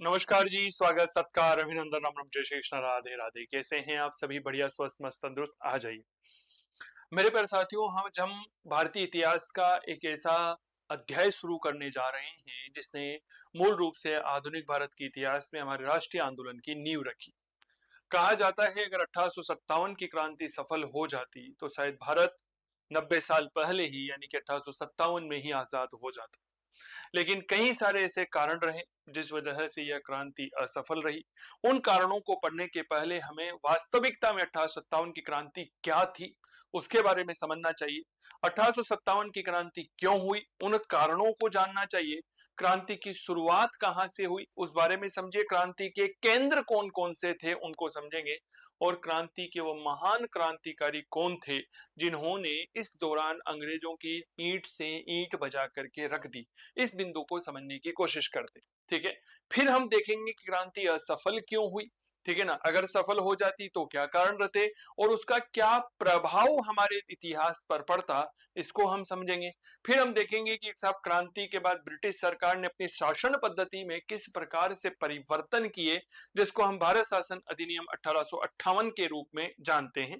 नमस्कार जी, स्वागत, सत्कार, अभिनंदन, नमन, जय श्री कृष्ण, राधे राधे। कैसे हैं आप सभी? बढ़िया, स्वस्थ, मस्त, तंदुरुस्त। आ जाइए मेरे प्यारे साथियों। हम भारतीय इतिहास का एक ऐसा अध्याय शुरू करने जा रहे हैं जिसने मूल रूप से आधुनिक भारत के इतिहास में हमारे राष्ट्रीय आंदोलन की नींव रखी। कहा जाता है अगर 1857 की क्रांति सफल हो जाती तो शायद भारत 90 साल पहले ही यानी कि 1857 में ही आजाद हो जाता। लेकिन कई सारे ऐसे कारण रहे जिस वजह से यह क्रांति असफल रही। उन कारणों को पढ़ने के पहले हमें वास्तविकता में 1857 की क्रांति क्या थी उसके बारे में समझना चाहिए। 1857 की क्रांति क्यों हुई, उन कारणों को जानना चाहिए। क्रांति की शुरुआत कहां से हुई उस बारे में समझिए। क्रांति के केंद्र कौन कौन से थे उनको समझेंगे। और क्रांति के वो महान क्रांतिकारी कौन थे जिन्होंने इस दौरान अंग्रेजों की ईंट से ईंट बजा करके रख दी। इस बिंदु को समझने की कोशिश करते। ठीक है, फिर हम देखेंगे कि क्रांति असफल क्यों हुई। ठीक है ना, अगर सफल हो जाती तो क्या कारण रहते और उसका क्या प्रभाव हमारे इतिहास पर पड़ता, इसको हम समझेंगे। फिर हम देखेंगे कि साहब क्रांति के बाद ब्रिटिश सरकार ने अपनी शासन पद्धति में किस प्रकार से परिवर्तन किए जिसको हम भारत शासन अधिनियम 1858 के रूप में जानते हैं।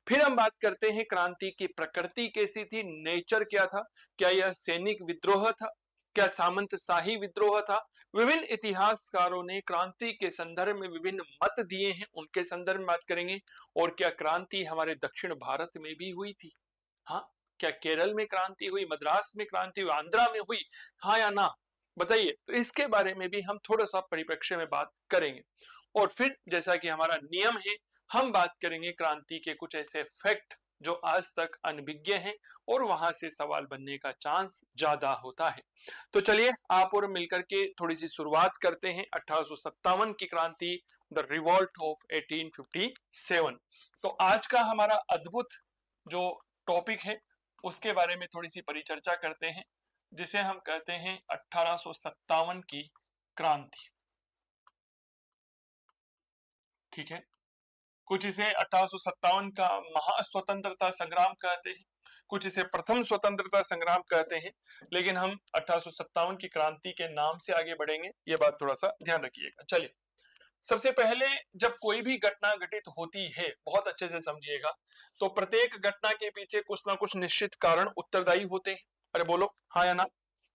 फिर हम बात करते हैं क्रांति की प्रकृति कैसी थी, नेचर क्या था, क्या यह सैनिक विद्रोह था, क्या सामंत शाही विद्रोह था। विभिन्न इतिहासकारों ने क्रांति के संदर्भ में विभिन्न मत दिए हैं, उनके संदर्भ में बात करेंगे। और क्या क्रांति हमारे दक्षिण भारत में भी हुई थी? हाँ, क्या केरल में क्रांति हुई, मद्रास में क्रांति हुई, आंध्रा में हुई, हाँ या ना, बताइए। तो इसके बारे में भी हम थोड़ा सा परिप्रेक्ष्य में बात करेंगे। और फिर जैसा कि हमारा नियम है, हम बात करेंगे क्रांति के कुछ ऐसे फैक्ट जो आज तक अनभिज्ञ हैं और वहां से सवाल बनने का चांस ज्यादा होता है। तो चलिए आप और मिलकर के थोड़ी सी शुरुआत करते हैं 1857 की क्रांति, द रिवॉल्ट ऑफ 1857। तो आज का हमारा अद्भुत जो टॉपिक है उसके बारे में थोड़ी सी परिचर्चा करते हैं, जिसे हम कहते हैं 1857 की क्रांति। ठीक है, कुछ इसे 1857 का महास्वतंत्रता संग्राम कहते हैं, कुछ इसे प्रथम स्वतंत्रता संग्राम कहते हैं। लेकिन हम 1857 की क्रांति के नाम से आगे बढ़ेंगे, ये बात थोड़ा सा ध्यान रखिएगा। चलिए, सबसे पहले जब कोई भी घटना घटित होती है, बहुत अच्छे से समझिएगा, तो प्रत्येक घटना के पीछे कुछ ना कुछ निश्चित कारण उत्तरदायी होते हैं। अरे बोलो हाँ या ना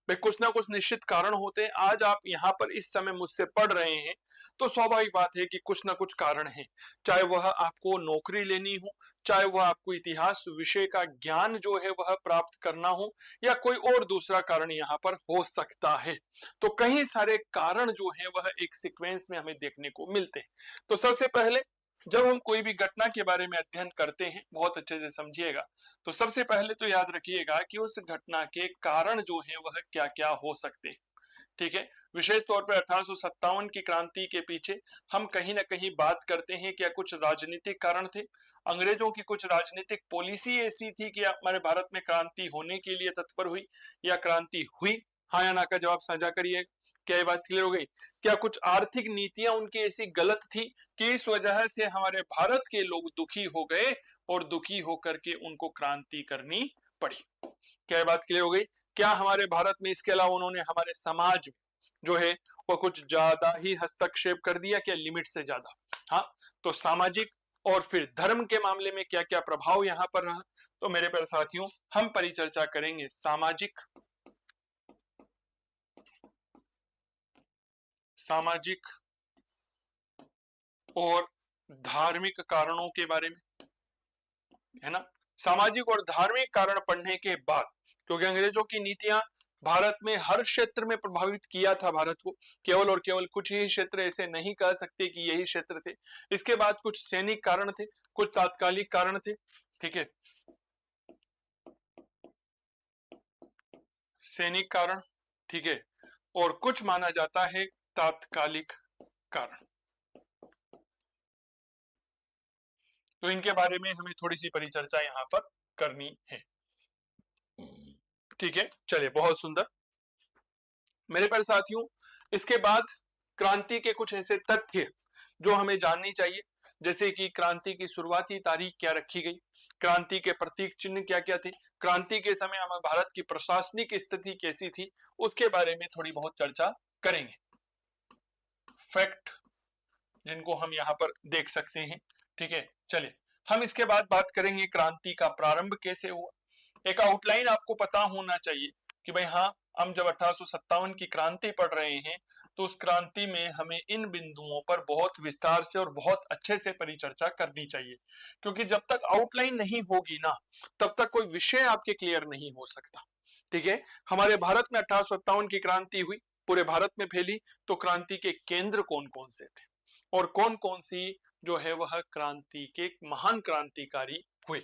भाई, कुछ ना कुछ निश्चित कारण होते हैं। आज आप यहाँ पर इस समय मुझसे पढ़ रहे हैं तो स्वाभाविक बात है कि कुछ ना कुछ कारण है। चाहे वह आपको नौकरी लेनी हो, चाहे वह आपको इतिहास विषय का ज्ञान जो है वह प्राप्त करना हो, या कोई और दूसरा कारण यहाँ पर हो सकता है। तो कई सारे कारण जो है वह एक सीक्वेंस में हमें देखने को मिलते हैं। तो सबसे पहले जब हम कोई भी घटना के बारे में अध्ययन करते हैं, बहुत अच्छे से समझिएगा, तो सबसे पहले तो याद रखिएगा कि उस घटना के कारण जो है वह क्या क्या हो सकते हैं। ठीक है, विशेष तौर पर 1857 की क्रांति के पीछे हम कहीं ना कहीं बात करते हैं क्या कुछ राजनीतिक कारण थे। अंग्रेजों की कुछ राजनीतिक पॉलिसी ऐसी थी कि हमारे भारत में क्रांति होने के लिए तत्पर हुई, या क्रांति हुई? हाँ या ना का जवाब साझा करिए। क्या ये बात क्लियर हो गई? क्या कुछ आर्थिक नीतियां उनकी ऐसी गलत थी कि इस वजह से हमारे भारत के लोग दुखी हो गए और दुखी होकर के उनको क्रांति करनी पड़ी? क्या ये बात क्लियर हो गई? क्या हमारे भारत में इसके अलावा उन्होंने हमारे समाज जो है वो कुछ ज्यादा ही हस्तक्षेप कर दिया, क्या लिमिट से ज्यादा? हाँ, तो सामाजिक और फिर धर्म के मामले में क्या क्या प्रभाव यहां पर रहा, तो मेरे प्यारे साथियों हम परिचर्चा करेंगे सामाजिक और धार्मिक कारणों के बारे में, है ना। सामाजिक और धार्मिक कारण पढ़ने के बाद, क्योंकि अंग्रेजों की नीतियां भारत में हर क्षेत्र में प्रभावित किया था भारत को, केवल और केवल कुछ ही क्षेत्र ऐसे नहीं कह सकते कि यही क्षेत्र थे। इसके बाद कुछ सैनिक कारण थे, कुछ तात्कालिक कारण थे। ठीक है, सैनिक कारण, ठीक है, और कुछ माना जाता है तात्कालिक कारण। तो इनके बारे में हमें थोड़ी सी परिचर्चा यहां पर करनी है। ठीक है, चलिए, बहुत सुंदर मेरे प्यारे साथियों। इसके बाद क्रांति के कुछ ऐसे तथ्य जो हमें जाननी चाहिए, जैसे कि क्रांति की शुरुआती तारीख क्या रखी गई, क्रांति के प्रतीक चिन्ह क्या क्या थे, क्रांति के समय हमारे भारत की प्रशासनिक स्थिति कैसी थी, उसके बारे में थोड़ी बहुत चर्चा करेंगे। फैक्ट जिनको हम यहाँ पर देख सकते हैं। ठीक है, चलिए हम इसके बाद बात करेंगे क्रांति का प्रारंभ कैसे हुआ। एक आउटलाइन आपको पता होना चाहिए कि भाई हाँ, हम जब 1857 की क्रांति पढ़ रहे हैं तो उस क्रांति में हमें इन बिंदुओं पर बहुत विस्तार से और बहुत अच्छे से परिचर्चा करनी चाहिए, क्योंकि जब तक आउटलाइन नहीं होगी ना तब तक कोई विषय आपके क्लियर नहीं हो सकता। ठीक है, हमारे भारत में 1857 की क्रांति हुई, पूरे भारत में फैली, तो क्रांति के केंद्र कौन कौन से थे और कौन कौन सी जो है वह क्रांति के महान क्रांतिकारी हुए।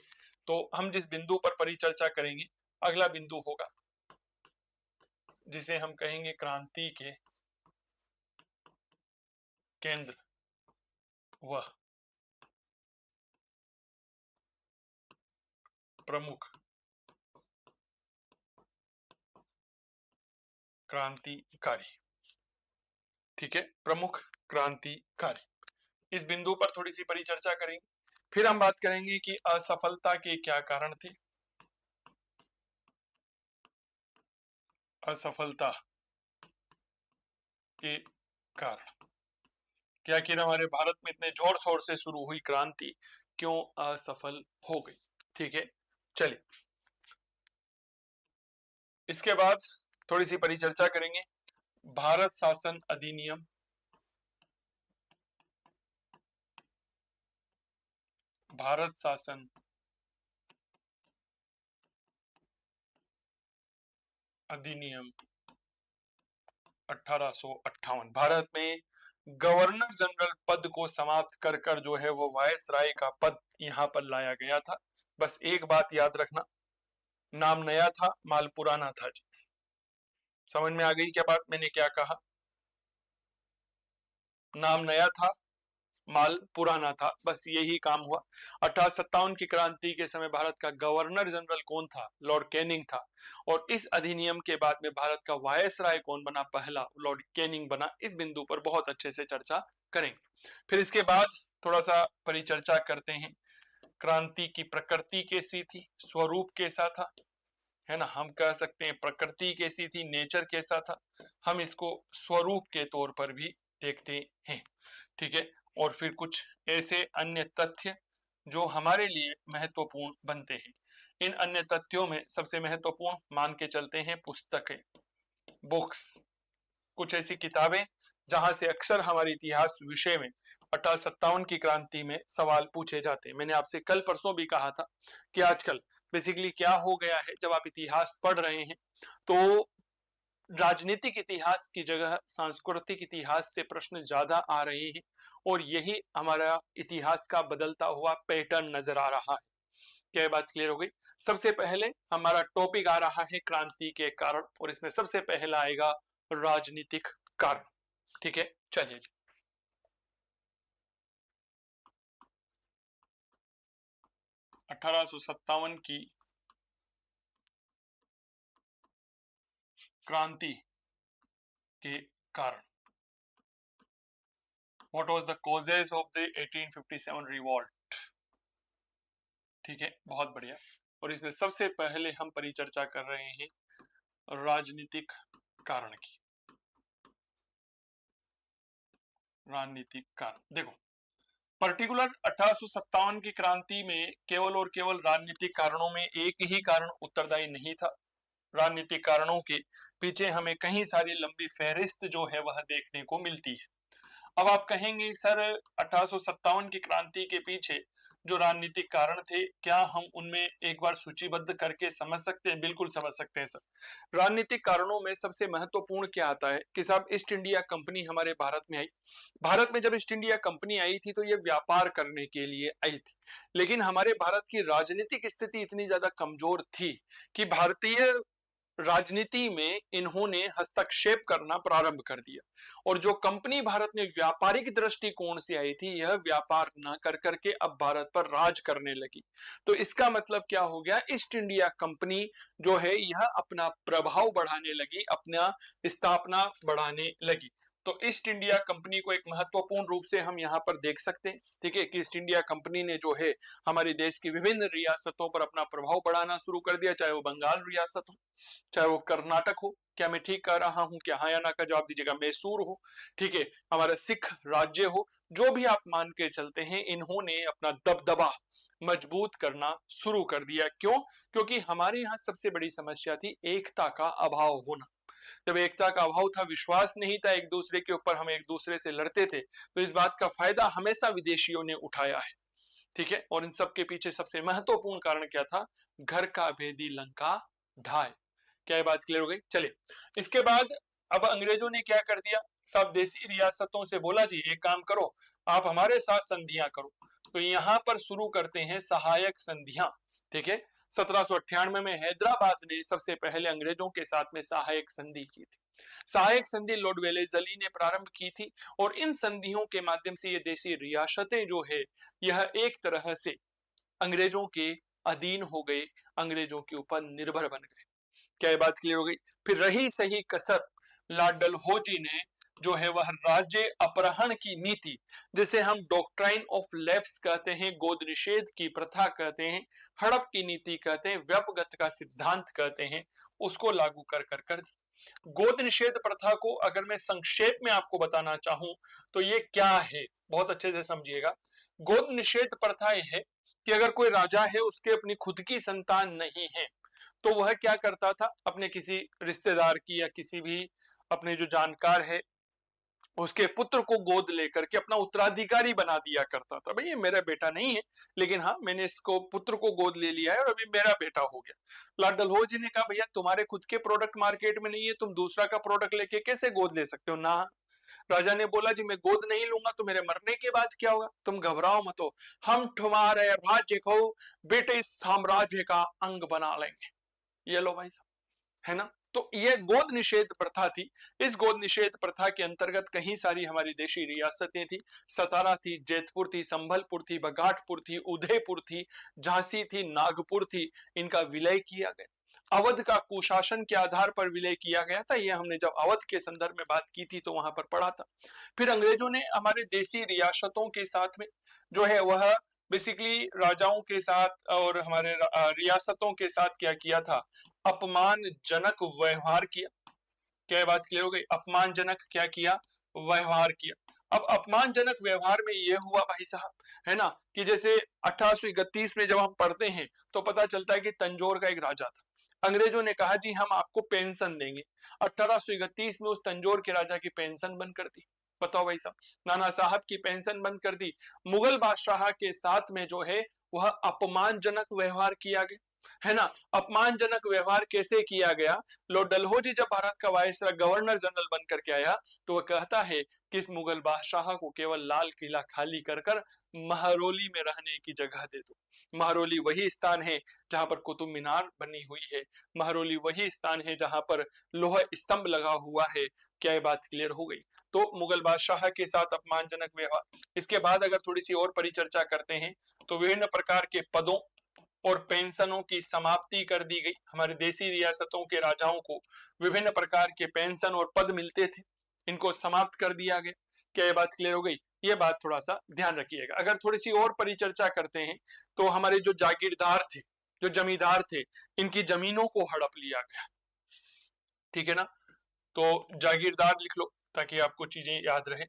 तो हम जिस बिंदु पर परिचर्चा करेंगे, अगला बिंदु होगा जिसे हम कहेंगे क्रांति के केंद्र व प्रमुख क्रांतिकारी। ठीक है, प्रमुख क्रांतिकारी, इस बिंदु पर थोड़ी सी परिचर्चा करेंगे। फिर हम बात करेंगे कि असफलता के क्या कारण थे। असफलता के कारण, क्या आखिर हमारे भारत में इतने जोर शोर से शुरू हुई क्रांति क्यों असफल हो गई। ठीक है, चलिए इसके बाद थोड़ी सी परिचर्चा करेंगे भारत शासन अधिनियम, भारत शासन अधिनियम 1858। भारत में गवर्नर जनरल पद को समाप्त कर कर जो है वो वायसराय का पद यहां पर लाया गया था। बस एक बात याद रखना, नाम नया था, माल पुराना था। जी, समझ में आ गई क्या बात मैंने क्या कहा? नाम नया था, माल पुराना था, बस यही काम हुआ। 1857 की क्रांति के समय भारत का गवर्नर जनरल कौन था? लॉर्ड कैनिंग था। और इस अधिनियम के बाद में भारत का वायसराय कौन बना? पहला लॉर्ड कैनिंग बना। इस बिंदु पर बहुत अच्छे से चर्चा करेंगे। फिर इसके बाद थोड़ा सा परिचर्चा करते हैं, क्रांति की प्रकृति कैसी थी, स्वरूप कैसा था, है ना। हम कह सकते हैं प्रकृति कैसी थी, नेचर कैसा था, हम इसको स्वरूप के तौर पर भी देखते हैं। ठीक है, और फिर कुछ ऐसे अन्य तथ्य जो हमारे लिए महत्वपूर्ण बनते हैं। इन अन्य तथ्यों में सबसे महत्वपूर्ण मान के चलते हैं पुस्तकें, बुक्स, कुछ ऐसी किताबें जहां से अक्सर हमारे इतिहास विषय में 1857 की क्रांति में सवाल पूछे जाते हैं। मैंने आपसे कल परसों भी कहा था कि आजकल बेसिकली क्या हो गया है, जब आप इतिहास पढ़ रहे हैं तो राजनीतिक इतिहास की जगह सांस्कृतिक इतिहास से प्रश्न ज्यादा आ रहे हैं, और यही हमारा इतिहास का बदलता हुआ पैटर्न नजर आ रहा है। क्या बात क्लियर हो गई? सबसे पहले हमारा टॉपिक आ रहा है क्रांति के कारण, और इसमें सबसे पहला आएगा राजनीतिक कारण। ठीक है, चलिए जी। अठारह की क्रांति के कारण, what was the causes of the 1857 revolt. ठीक है, बहुत बढ़िया। और इसमें सबसे पहले हम परिचर्चा कर रहे हैं राजनीतिक कारण की। राजनीतिक कारण देखो, पर्टिकुलर 1857 की क्रांति में केवल और केवल राजनीतिक कारणों में एक ही कारण उत्तरदायी नहीं था। राजनीतिक कारणों के पीछे हमें कहीं सारी लंबी फहरिस्त जो है वह देखने को मिलती है। अब आप कहेंगे सर 1857 की क्रांति के पीछे जो राजनीतिक कारण थे, क्या हम उनमें एक बार सूचीबद्ध करके समझ सकते हैं? बिल्कुल समझ सकते हैं सर। राजनीतिक कारणों में सबसे महत्वपूर्ण क्या आता है कि साहब ईस्ट इंडिया कंपनी हमारे भारत में आई। भारत में जब ईस्ट इंडिया कंपनी आई थी तो ये व्यापार करने के लिए आई थी, लेकिन हमारे भारत की राजनीतिक स्थिति इतनी ज्यादा कमजोर थी कि भारतीय राजनीति में इन्होंने हस्तक्षेप करना प्रारंभ कर दिया। और जो कंपनी भारत में व्यापारिक दृष्टिकोण से आई थी, यह व्यापार न कर करके अब भारत पर राज करने लगी। तो इसका मतलब क्या हो गया? ईस्ट इंडिया कंपनी जो है यह अपना प्रभाव बढ़ाने लगी, अपना स्थापना बढ़ाने लगी। तो ईस्ट इंडिया कंपनी को एक महत्वपूर्ण रूप से हम यहाँ पर देख सकते हैं, ठीक है, कि ईस्ट इंडिया कंपनी ने जो है हमारे देश की विभिन्न रियासतों पर अपना प्रभाव बढ़ाना शुरू कर दिया, चाहे वो बंगाल रियासत हो, चाहे वो कर्नाटक हो, क्या मैं ठीक कह रहा हूं, क्या हाँ या ना का जवाब दीजिएगा, मैसूर हो, ठीक है, हमारा सिख राज्य हो, जो भी आप मान के चलते हैं, इन्होंने अपना दबदबा मजबूत करना शुरू कर दिया। क्यों? क्योंकि हमारे यहाँ सबसे बड़ी समस्या थी एकता का अभाव होना। जब एकता का अभाव था, विश्वास नहीं था एक दूसरे के ऊपर, हम एक दूसरे से लड़ते थे, तो इस बात का फायदा हमेशा विदेशियों ने उठाया है, ठीक है। और इन सब के पीछे सबसे महत्वपूर्ण कारण क्या था? घर का भेदी लंका ढाए। क्या ये बात क्लियर हो गई? चलिए, इसके बाद अब अंग्रेजों ने क्या कर दिया, सब देशी रियासतों से बोला जी एक काम करो, आप हमारे साथ संधियां करो। तो यहां पर शुरू करते हैं सहायक संधियां, ठीक है। 1798 में हैदराबाद ने सबसे पहले अंग्रेजों के साथ में सहायक संधि की थी। सहायक संधि लॉर्ड वेलेस्ली ने प्रारंभ की थी, और इन संधियों के माध्यम से ये देशी रियासतें जो है यह एक तरह से अंग्रेजों के अधीन हो गए, अंग्रेजों के ऊपर निर्भर बन गए। क्या ये बात क्लियर हो गई? फिर रही सही कसर, लॉर्ड डलहौजी ने जो है वह राज्य अपहरण की नीति, जिसे हम डॉक्ट्राइन ऑफ लैप्स कहते हैं, गोद निषेध की प्रथा कहते हैं, हड़प की नीति कहते हैं, व्यपगत का सिद्धांत कहते हैं, उसको लागू कर दी। गोद निषेध प्रथा को अगर मैं संक्षेप में आपको बताना चाहूं तो ये क्या है, बहुत अच्छे से समझिएगा। गोद निषेध प्रथा यह है कि अगर कोई राजा है, उसके अपनी खुद की संतान नहीं है, तो वह क्या करता था, अपने किसी रिश्तेदार की या किसी भी अपने जो जानकार है उसके पुत्र को गोद लेकर के अपना उत्तराधिकारी बना दिया करता था। भाई ये मेरा बेटा नहीं है, लेकिन हाँ मैंने इसको पुत्र को गोद ले लिया है और अभी मेरा बेटा हो गया। लॉर्ड डलहौजी ने कहा भैया तुम्हारे खुद के प्रोडक्ट मार्केट में नहीं है, तुम दूसरा का प्रोडक्ट लेके कैसे गोद ले सकते हो ना। राजा ने बोला जी मैं गोद नहीं लूंगा तो मेरे मरने के बाद क्या होगा, तुम घबराओ मत हो, हम तुम्हारे राज्य को ब्रिटिश साम्राज्य का अंग बना लेंगे। ये लो भाई साहब, है ना। तो यह गोद निषेध प्रथा थी। इस गोद निषेध प्रथा के अंतर्गत कई सारी हमारी देशी रियासतें थी, सतारा थी, जैतपुर थी, संभलपुर थी, बघाटपुर थी, उदयपुर थी, झांसी थी, नागपुर थी, इनका विलय किया गया। अवध का कुशासन के आधार पर विलय किया गया था, यह हमने जब अवध के संदर्भ में बात की थी तो वहां पर पढ़ा था। फिर अंग्रेजों ने हमारे देशी रियासतों के साथ में जो है वह बेसिकली राजाओं के साथ और हमारे रियासतों के साथ क्या किया था, अपमानजनक व्यवहार किया। क्या बात क्लियर हो गई? अपमानजनक क्या किया? व्यवहार किया। अब अपमानजनक व्यवहार में यह हुआ भाई साहब, है ना, कि जैसे 1831 में जब हम पढ़ते हैं तो पता चलता है कि तंजौर का एक राजा था। अंग्रेजों ने कहा जी हम आपको पेंशन देंगे। 1831 में उस तंजौर के राजा की पेंशन बंद कर दी। बताओ भाई साहब, नाना साहब की पेंशन बंद कर दी। मुगल बादशाह के साथ में जो है वह अपमानजनक व्यवहार किया गया, है ना। अपमानजनक व्यवहार कैसे किया गया? लॉर्ड डलहौजी जब भारत का वायसराय गवर्नर जनरल बन करके आया तो वह कहता है कि इस मुगल बादशाह को केवल लाल किला खाली कर कर महरौली में रहने की जगह दे दो। महरौली वही स्थान है जहां पर कुतुब मीनार बनी हुई है, महरौली वही स्थान है जहां पर लोहा स्तंभ लगा हुआ है। क्या ये बात क्लियर हो गई? तो मुगल बादशाह के साथ अपमानजनक व्यवहार। इसके बाद अगर थोड़ी सी और परिचर्चा करते हैं तो विभिन्न प्रकार के पदों और पेंशनों की समाप्ति कर दी गई। हमारे देशी रियासतों के राजाओं को विभिन्न प्रकार के पेंशन और पद मिलते थे, इनको समाप्त कर दिया गया। क्या ये बात क्लियर हो गई? ये बात थोड़ा सा ध्यान रखिएगा। अगर थोड़ी सी और परिचर्चा करते हैं तो हमारे जो जागीरदार थे, जो जमींदार थे, इनकी जमीनों को हड़प लिया गया, ठीक है ना। तो जागीरदार लिख लो ताकि आपको चीजें याद रहे।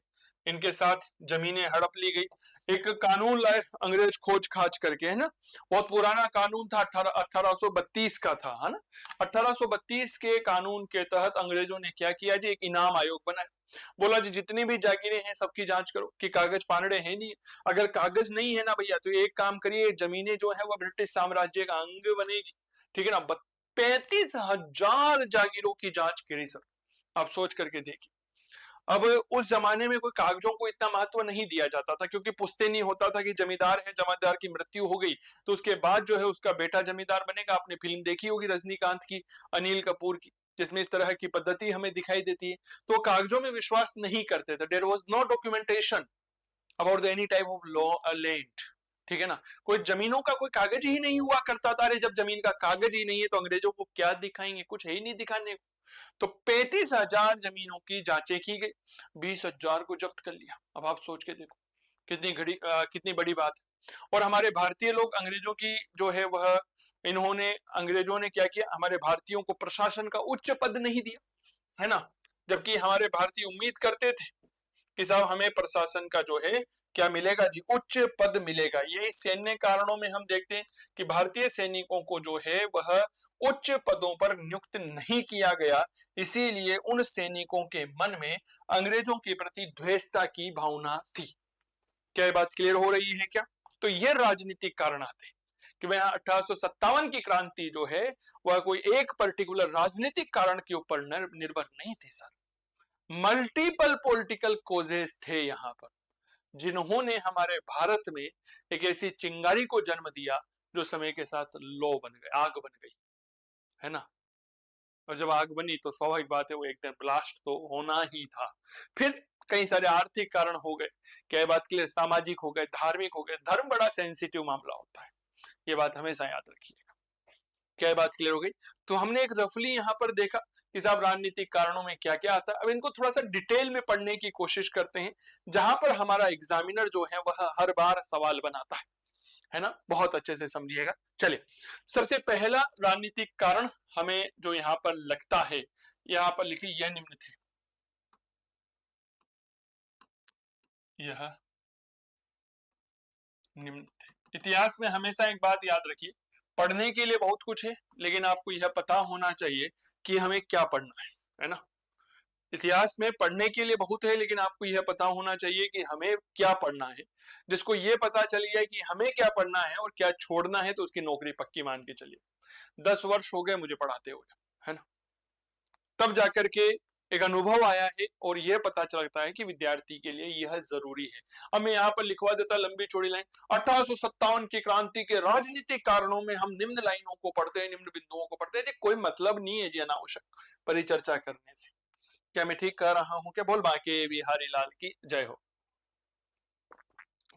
इनके साथ जमीनें हड़प ली गई। एक कानून लाए अंग्रेज खोज खाज करके, है ना, बहुत पुराना कानून था, 1832 का था, है ना। 1832 के कानून के तहत अंग्रेजों ने क्या किया जी, एक इनाम आयोग बनाया। बोला जी जितनी भी जागीरें हैं सबकी जांच करो कि कागज पानड़े हैं नहीं। अगर कागज नहीं है ना भैया तो एक काम करिए, जमीनें जो है वो ब्रिटिश साम्राज्य का अंग बनेगी, ठीक है ना। 35,000 जागीरों की जांच करी सर, आप सोच करके देखिए। अब उस जमाने में कोई कागजों को इतना महत्व नहीं दिया जाता था, क्योंकि पुश्ते नहीं होता था कि जमींदार है, जमींदार की मृत्यु हो गई तो उसके बाद जो है उसका बेटा जमींदार बनेगा। आपने फिल्म देखी होगी रजनीकांत की, अनिल कपूर की, जिसमें इस तरह की पद्धति हमें दिखाई देती है। तो कागजों में विश्वास नहीं करते थे। There was no documentation about the any type of law land, ठीक है ना। कोई जमीनों का कोई कागज ही नहीं हुआ करता था। अरे जब जमीन का कागज ही नहीं है तो अंग्रेजों को क्या दिखाएंगे, कुछ है ही नहीं दिखाने को। तो 35,000 जमीनों की जांचें की गई, 20,000 को जब्त कर लिया। अब आप सोच के देखो कितनी बड़ी बात है। और हमारे भारतीय लोग अंग्रेजों की जो है वह अंग्रेजों ने क्या किया, हमारे भारतीयों को प्रशासन का उच्च पद नहीं दिया, है ना। जबकि हमारे भारतीय उम्मीद करते थे कि साहब हमें प्रशासन का जो है क्या मिलेगा जी, उच्च पद मिलेगा। यही सैन्य कारणों में हम देखते हैं कि भारतीय सैनिकों को जो है वह उच्च पदों पर नियुक्त नहीं किया गया, इसीलिए उन सैनिकों के मन में अंग्रेजों के प्रति द्वेषता की भावना थी। क्या ये बात क्लियर हो रही है क्या? तो ये राजनीतिक कारण आते हैं कि भाई 1857 की क्रांति जो है वह कोई एक पर्टिकुलर राजनीतिक कारण के ऊपर निर्भर नहीं थी सर, मल्टीपल पॉलिटिकल कोजेस थे यहाँ पर, जिन्होंने हमारे भारत में एक ऐसी चिंगारी को जन्म दिया जो समय के साथ लो बन गई, आग बन गई, है ना। और जब आग बनी तो स्वाभाविक बात है वो एक दिन ब्लास्ट तो होना ही था। फिर कई सारे आर्थिक कारण हो गए, क्या बात क्लियर, सामाजिक हो गए, धार्मिक हो गए। धर्म बड़ा सेंसिटिव मामला होता है, ये बात हमेशा याद रखिएगा। क्या बात क्लियर हो गई? तो हमने एक रफली यहाँ पर देखा कि साहब राजनीतिक कारणों में क्या क्या आता है। अब इनको थोड़ा सा डिटेल में पढ़ने की कोशिश करते हैं, जहां पर हमारा एग्जामिनर जो है वह हर बार सवाल बनाता है ना। बहुत अच्छे से समझिएगा। चलिए, सबसे पहला राजनीतिक कारण हमें जो यहाँ पर लगता है, यहाँ पर लिखिए यह निम्न थे, यह निम्न थे। इतिहास में हमेशा एक बात याद रखिए, पढ़ने के लिए बहुत कुछ है, लेकिन आपको यह पता होना चाहिए कि हमें क्या पढ़ना है ना। इतिहास में पढ़ने के लिए बहुत है, लेकिन आपको यह पता होना चाहिए कि हमें क्या पढ़ना है। जिसको ये पता चल गया कि हमें क्या पढ़ना है और क्या छोड़ना है, तो उसकी नौकरी पक्की मान के चलिए। 10 वर्ष हो गए मुझे पढ़ाते हुए, है ना। तब जाकर के एक अनुभव आया है और यह पता चलता है कि विद्यार्थी के लिए यह जरूरी है। अब मैं यहाँ पर लिखवा देता लंबी चौड़ी लाइन, 1857 की क्रांति के राजनीतिक कारणों में हम निम्न लाइनों को पढ़ते हैं, निम्न बिंदुओं को पढ़ते हैं। कोई मतलब नहीं है जी अनावश्यक परिचर्चा करने से। क्या मैं ठीक कह रहा हूं क्या? बोल बाके बिहारी लाल की जय हो।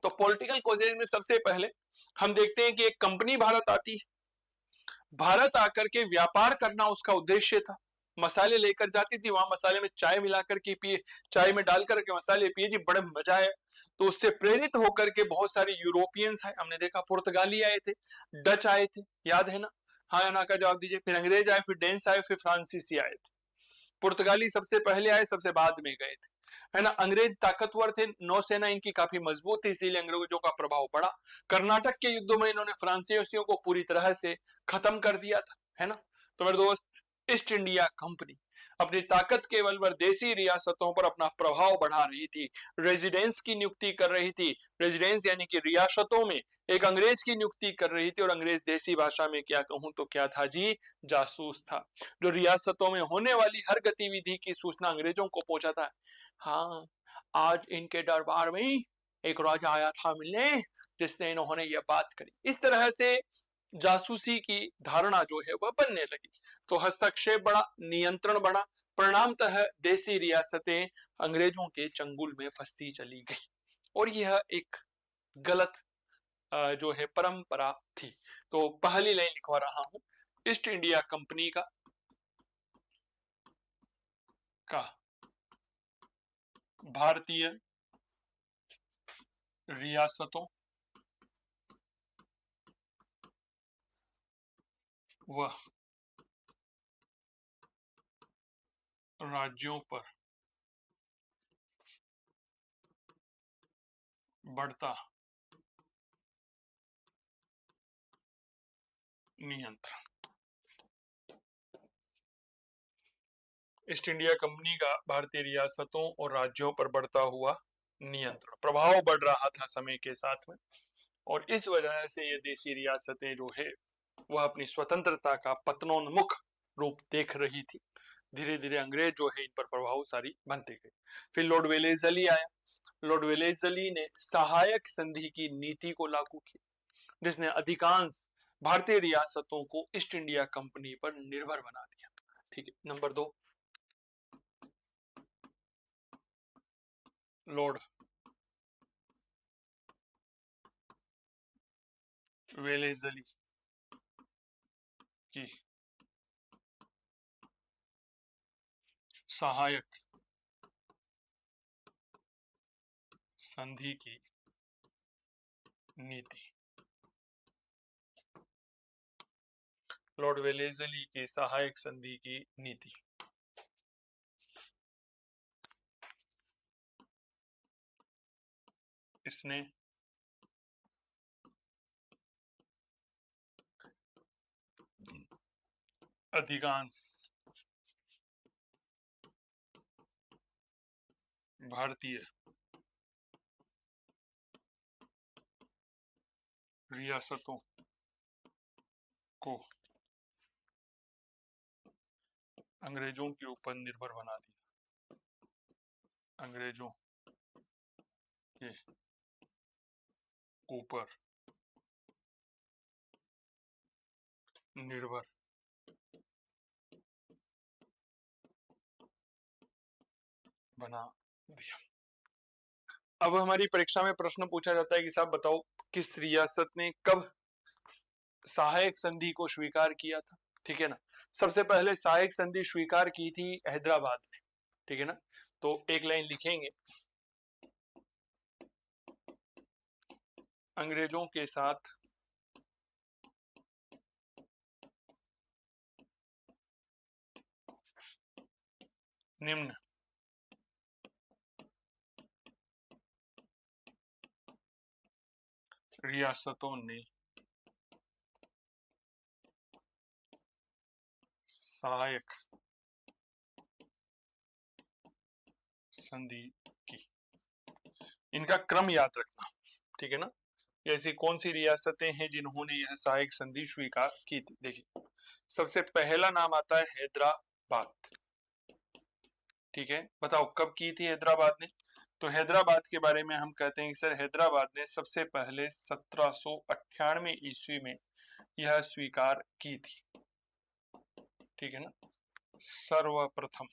तो पॉलिटिकल कॉजेज में सबसे पहले हम देखते हैं कि एक कंपनी भारत आती है, भारत आकर के व्यापार करना उसका उद्देश्य था। मसाले लेकर जाती थी, वहां मसाले में चाय मिलाकर के पिए, चाय में डालकर के मसाले पिए जी, बड़े मजा आया। तो उससे प्रेरित होकर के बहुत सारे यूरोपियंस आए, हमने देखा पुर्तगाली आए थे, डच आए थे, याद है ना। हाँ ना का जवाब दीजिए। फिर अंग्रेज आए, फिर डेंस आए, फिर फ्रांसीसी आए थे। पुर्तगाली सबसे पहले आए, सबसे बाद में गए थे, है ना। अंग्रेज ताकतवर थे, नौसेना इनकी काफी मजबूत थी, इसीलिए अंग्रेजों का प्रभाव बढ़ा। कर्नाटक के युद्धों में इन्होंने फ्रांसीसियों को पूरी तरह से खत्म कर दिया था, है ना। तो मेरे दोस्त, ईस्ट इंडिया कंपनी अपनी ताकत के बल पर देसी रियासतों पर अपना प्रभाव बढ़ा रही थी, रेजिडेंस की नियुक्ति कर रही थी। रेजिडेंस यानी कि रियासतों में एक अंग्रेज की नियुक्ति कर रही थी, और अंग्रेज देसी भाषा में क्या कहूं तो क्या था जी, जासूस था, जो रियासतों में होने वाली हर गतिविधि की सूचना अंग्रेजों को पहुंचाता है। हाँ, आज इनके दरबार में एक राजा आया था मिलने, जिसने इन्होंने ये बात करी। इस तरह से जासूसी की धारणा जो है वह बनने लगी। तो हस्तक्षेप बढ़ा, नियंत्रण बढ़ा, परिणामतः देसी रियासतें अंग्रेजों के चंगुल में फंसती चली गई। और यह एक गलत जो है परंपरा थी। तो पहली लाइन लिखवा रहा हूं, ईस्ट इंडिया कंपनी का भारतीय रियासतों व राज्यों पर बढ़ता नियंत्रण। ईस्ट इंडिया कंपनी का भारतीय रियासतों और राज्यों पर बढ़ता हुआ नियंत्रण, प्रभाव बढ़ रहा था समय के साथ में, और इस वजह से ये देसी रियासतें जो है वह अपनी स्वतंत्रता का पतनोन्मुख रूप देख रही थी। धीरे धीरे अंग्रेज जो है इन पर प्रभावशाली बनते गए। फिर लॉर्ड वेलेस्ली आया। लॉर्ड वेलेस्ली ने सहायक संधि की नीति को लागू किया, जिसने अधिकांश भारतीय रियासतों को ईस्ट इंडिया कंपनी पर निर्भर बना दिया। ठीक है। नंबर 2, लॉर्ड वेलेस्ली की सहायक संधि की नीति। लॉर्ड वेलेज़ली की सहायक संधि की नीति। इसने अधिकांश भारतीय रियासतों को अंग्रेजों के ऊपर निर्भर बना दिया। अंग्रेजों के ऊपर निर्भर बना दिया। अब हमारी परीक्षा में प्रश्न पूछा जाता है कि साहब बताओ किस रियासत ने कब सहायक संधि को स्वीकार किया था। ठीक है ना। सबसे पहले सहायक संधि स्वीकार की थी हैदराबाद ने। ठीक है ना। तो एक लाइन लिखेंगे, अंग्रेजों के साथ निम्न रियासतों ने सहायक संधि की। इनका क्रम याद रखना। ठीक है ना। ऐसी कौन सी रियासतें हैं जिन्होंने यह सहायक संधि स्वीकार की थी। देखिए सबसे पहला नाम आता है हैदराबाद। ठीक है। बताओ कब की थी हैदराबाद ने। तो हैदराबाद के बारे में हम कहते हैं कि सर हैदराबाद ने सबसे पहले 1798 ईस्वी में यह स्वीकार की थी। ठीक है ना। सर्वप्रथम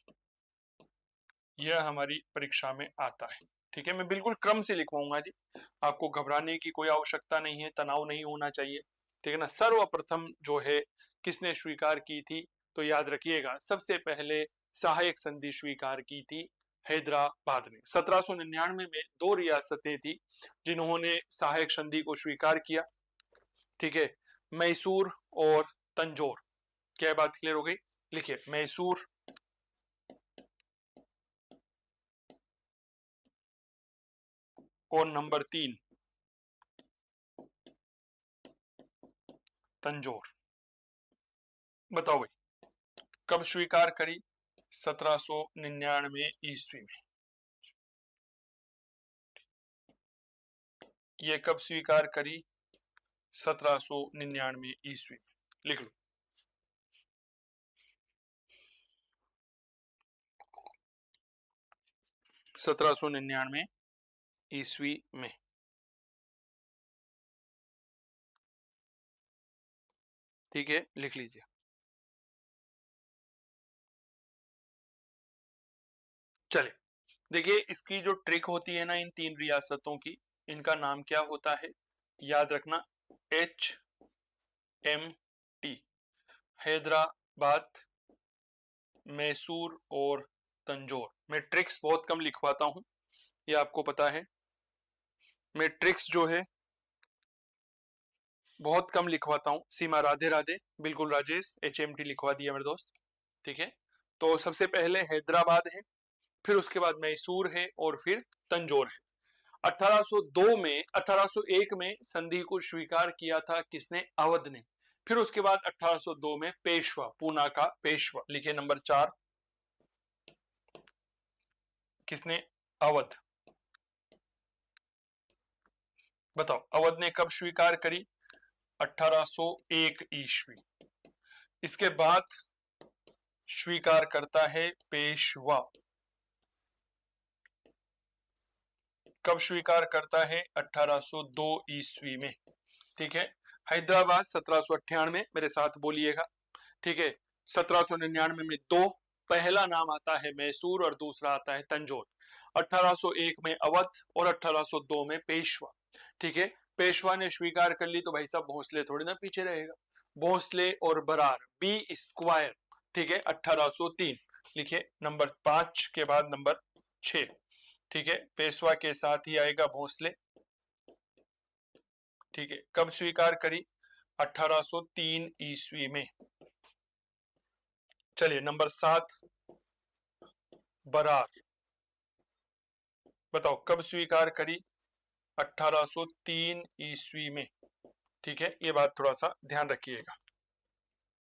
यह हमारी परीक्षा में आता है। ठीक है। मैं बिल्कुल क्रम से लिखवाऊंगा जी, आपको घबराने की कोई आवश्यकता नहीं है, तनाव नहीं होना चाहिए। ठीक है ना। सर्वप्रथम जो है किसने स्वीकार की थी, तो याद रखिएगा सबसे पहले सहायक संधि स्वीकार की थी हैदराबाद ने। 1799 में दो रियासतें थी जिन्होंने सहायक संधि को स्वीकार किया। ठीक है। मैसूर और तंजौर। क्या बात क्लियर हो गई। लिखिए मैसूर और नंबर 3 तंजौर। बताओ भाई कब स्वीकार करी। 1799 ईस्वी में। ये कब स्वीकार करी। 1799 ईस्वी में। लिख लो। सत्रह सौ 99 ईस्वी में। ठीक है। लिख लीजिए। चले देखिए इसकी जो ट्रिक होती है ना इन तीन रियासतों की, इनका नाम क्या होता है याद रखना। HMT हैदराबाद, मैसूर और तंजौर। मैं ट्रिक्स बहुत कम लिखवाता हूं, ये आपको पता है। मैं ट्रिक्स जो है बहुत कम लिखवाता हूं। सीमा राधे राधे। बिल्कुल राजेश, HMT लिखवा दिया मेरे दोस्त। ठीक है। तो सबसे पहले हैदराबाद है, फिर उसके बाद मैसूर है और फिर तंजौर है। 1802 में 1801 में संधि को स्वीकार किया था किसने, अवध ने। फिर उसके बाद 1802 में पेशवा, पूना का पेशवा। लिखे नंबर 4 किसने, अवध। बताओ अवध ने कब स्वीकार करी। 1801 ईस्वी। इसके बाद स्वीकार करता है पेशवा। कब स्वीकार करता है 1802 ईस्वी में। ठीक है। हैदराबाद 1798 मेरे साथ बोलिएगा। ठीक है। 1799 में दो, पहला नाम आता है मैसूर और दूसरा आता है तंजौर। 1801 में अवध और 1802 में पेशवा। ठीक है। पेशवा ने स्वीकार कर ली तो भाई साहब भोसले थोड़ी ना पीछे रहेगा। भोसले और बरार बी स्क्वायर। ठीक है। 1803 लिखिए नंबर 5 के बाद नंबर 6, ठीक है। पेशवा के साथ ही आएगा भोसले, ठीक है। कब स्वीकार करी? 1803 ईस्वी में। चलिए नंबर 7 बरार, बताओ कब स्वीकार करी? 1803 ईस्वी में, ठीक है। ये बात थोड़ा सा ध्यान रखिएगा।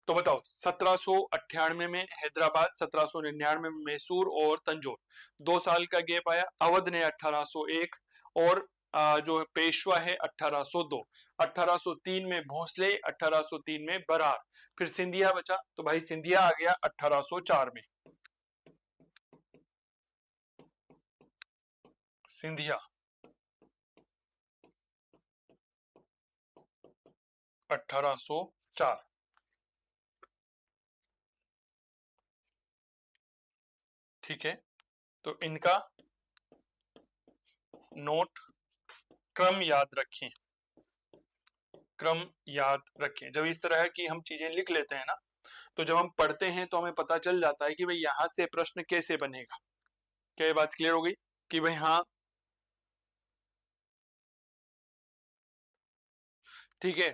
तो बताओ 1798 में हैदराबाद, 1799 में मैसूर और तंजौर, 2 साल का गैप आया। अवध ने 1801 और जो पेशवा है 1802, 1803 में भोसले, 1803 में बरार, फिर सिंधिया बचा, तो भाई सिंधिया आ गया 1804 में। सिंधिया 1804, ठीक है। तो इनका नोट क्रम याद रखें, क्रम याद रखें। जब इस तरह की हम चीजें लिख लेते हैं ना, तो जब हम पढ़ते हैं तो हमें पता चल जाता है कि भाई यहां से प्रश्न कैसे बनेगा। क्या ये बात क्लियर हो गई कि भाई हाँ, ठीक है,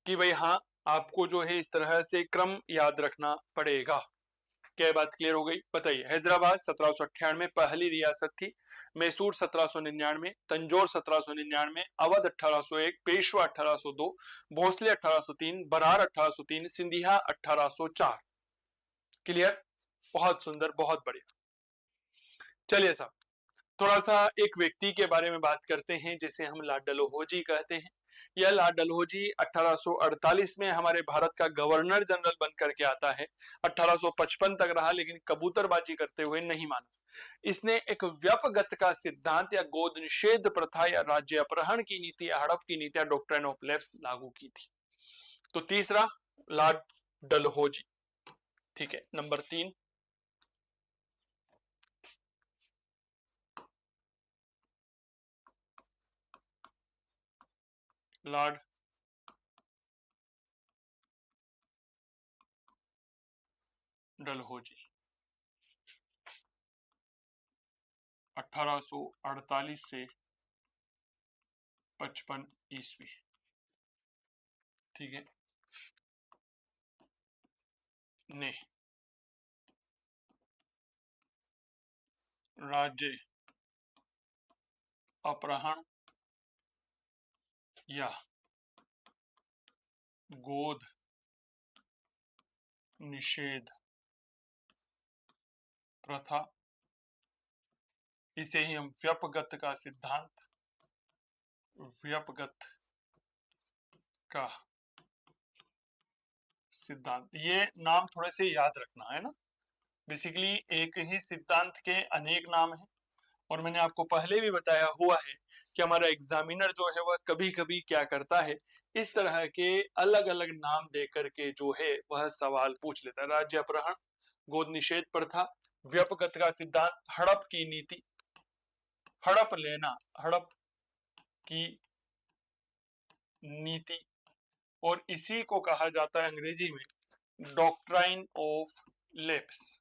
कि भाई हाँ, आपको जो है इस तरह से क्रम याद रखना पड़ेगा। क्या ये बात क्लियर हो गई? बताइए। हैदराबाद 1798 पहली रियासत थी, मैसूर 1799, तंजौर 1799, अवध 1801, पेशवा 1802, भोसले 1803, बरार 1803, सिंधिया 1804। क्लियर? बहुत सुंदर, बहुत बढ़िया। चलिए साहब, थोड़ा सा एक व्यक्ति के बारे में बात करते हैं जिसे हम लाल डलहौजी कहते हैं। यह लाल डलहौजी 1848 में हमारे भारत का गवर्नर जनरल बन करके आता है। 1855 तक रहा, लेकिन कबूतरबाजी करते हुए नहीं माना। इसने एक व्यपगत का सिद्धांत या गोद निषेध प्रथा या राज्य अपहरण की नीति या हड़प की नीति या डॉक्ट्रिन ऑफ लेफ्ट लागू की थी। तो तीसरा लॉर्ड डलहौजी, ठीक है। नंबर 3 लॉर्ड डलहौजी 1848 से 55 ईस्वी, ठीक है, ने राज्य अपहरण या गोद निषेध प्रथा, इसे ही हम व्यपगत का सिद्धांत, व्यपगत का सिद्धांत, ये नाम थोड़े से याद रखना है ना। बेसिकली एक ही सिद्धांत के अनेक नाम हैं, और मैंने आपको पहले भी बताया हुआ है कि हमारा एग्जामिनर जो है वह कभी कभी क्या करता है, इस तरह के अलग अलग नाम दे करके जो है वह सवाल पूछ लेता है। राज्य अपहरण, गोद निषेध प्रथा, व्यपगत का सिद्धांत, हड़प की नीति, हड़प लेना, हड़प की नीति, और इसी को कहा जाता है अंग्रेजी में doctrine of lapse,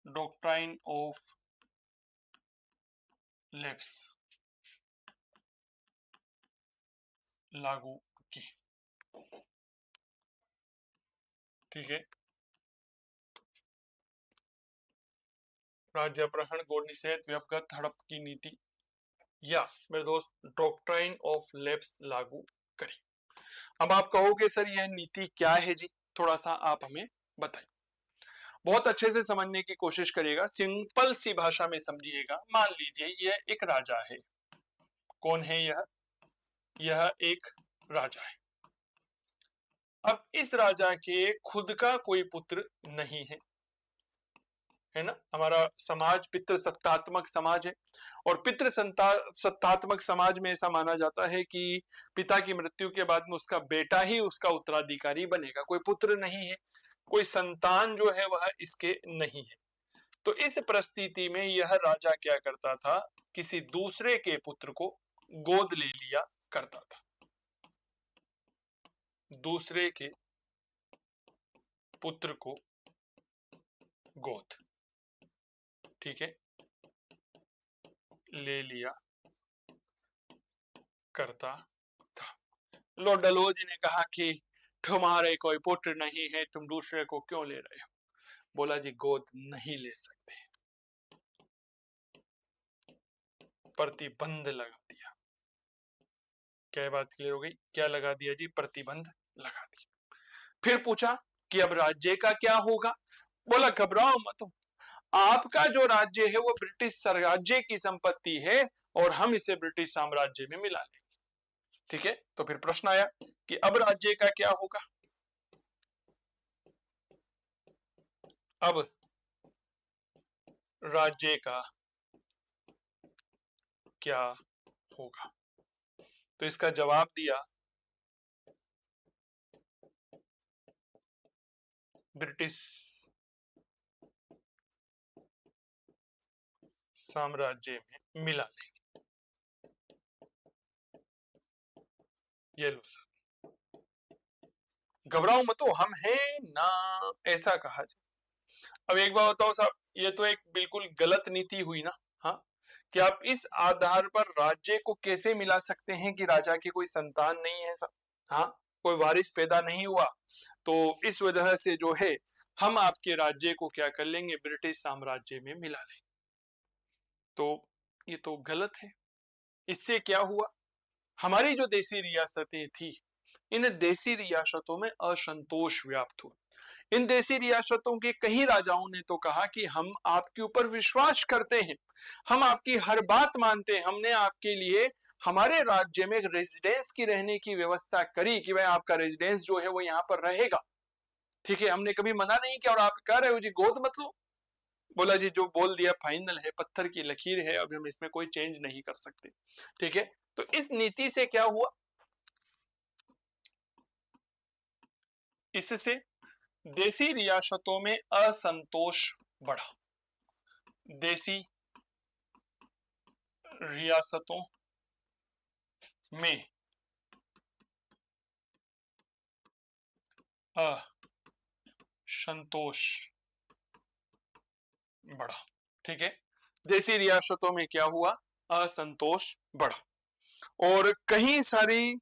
doctrine of lapse लागू की, ठीक है। राज्य अपहरण, गोद निषेध, व्यपगत, हड़प की नीति, या मेरे दोस्त डॉक्ट्राइन ऑफ लेप्स लागू करी। अब आप कहोगे सर यह नीति क्या है जी, थोड़ा सा आप हमें बताइए। बहुत अच्छे से समझने की कोशिश करिएगा, सिंपल सी भाषा में समझिएगा। मान लीजिए यह एक राजा है। कौन है यह? यह एक राजा है। अब इस राजा के खुद का कोई पुत्र नहीं है, है ना। हमारा समाज पितृ सत्तात्मक समाज है, और पितृ सत्तात्मक समाज में ऐसा माना जाता है कि पिता की मृत्यु के बाद में उसका बेटा ही उसका उत्तराधिकारी बनेगा। कोई पुत्र नहीं है, कोई संतान जो है वह इसके नहीं है। तो इस परिस्थिति में यह राजा क्या करता था, किसी दूसरे के पुत्र को गोद ले लिया करता था, दूसरे के पुत्र को गोद, ठीक है, ले लिया करता था। लॉर्ड डलहौजी ने कहा कि तुम्हारे कोई पुत्र नहीं है, तुम दूसरे को क्यों ले रहे हो? बोला जी गोद नहीं ले सकते, प्रतिबंध लगा दिया। क्या बात क्लियर हो गई? क्या लगा दिया जी? प्रतिबंध लगा दिया। फिर पूछा कि अब राज्य का क्या होगा? बोला घबराओ मत, आपका जो राज्य है वो ब्रिटिश साम्राज्य की संपत्ति है और हम इसे ब्रिटिश साम्राज्य में मिला लेंगे, ठीक है। तो फिर प्रश्न आया कि अब राज्य का क्या होगा? अब राज्य का क्या होगा? तो इसका जवाब दिया ब्रिटिश साम्राज्य में मिला लेंगे। ये लो सर, घबराओ मत, हम हैं ना, ऐसा कहा जाए। अब एक बात बताओ साहब, ये तो एक बिल्कुल गलत नीति हुई ना। हाँ, कि आप इस आधार पर राज्य को कैसे मिला सकते हैं कि राजा की कोई संतान नहीं है साहब, हाँ, कोई वारिस पैदा नहीं हुआ, तो इस वजह से जो है हम आपके राज्य को क्या कर लेंगे, ब्रिटिश साम्राज्य में मिला लेंगे। तो ये तो गलत है। इससे क्या हुआ, हमारी जो देसी रियासतें थी, इन देसी रियासतों में असंतोष व्याप्त हुआ। इन देसी रियासतों के कई राजाओं ने तो कहा कि हम आपके ऊपर विश्वास करते हैं, हम आपकी हर बात मानते हैं, हमने आपके लिए हमारे राज्य में रेजिडेंस की रहने की व्यवस्था करी कि भाई आपका रेजिडेंस जो है वो यहाँ पर रहेगा, ठीक है, हमने कभी मना नहीं किया, और आप कह रहे हो जी गोद मत लो। बोला जी जो बोल दिया फाइनल है, पत्थर की लकीर है, अब हम इसमें कोई चेंज नहीं कर सकते, ठीक है। तो इस नीति से क्या हुआ, इससे देसी रियासतों में असंतोष बढ़ा। देसी रियासतों में असंतोष बढ़ा, ठीक है। देसी रियासतों में क्या हुआ, असंतोष बढ़ा, और कई सारी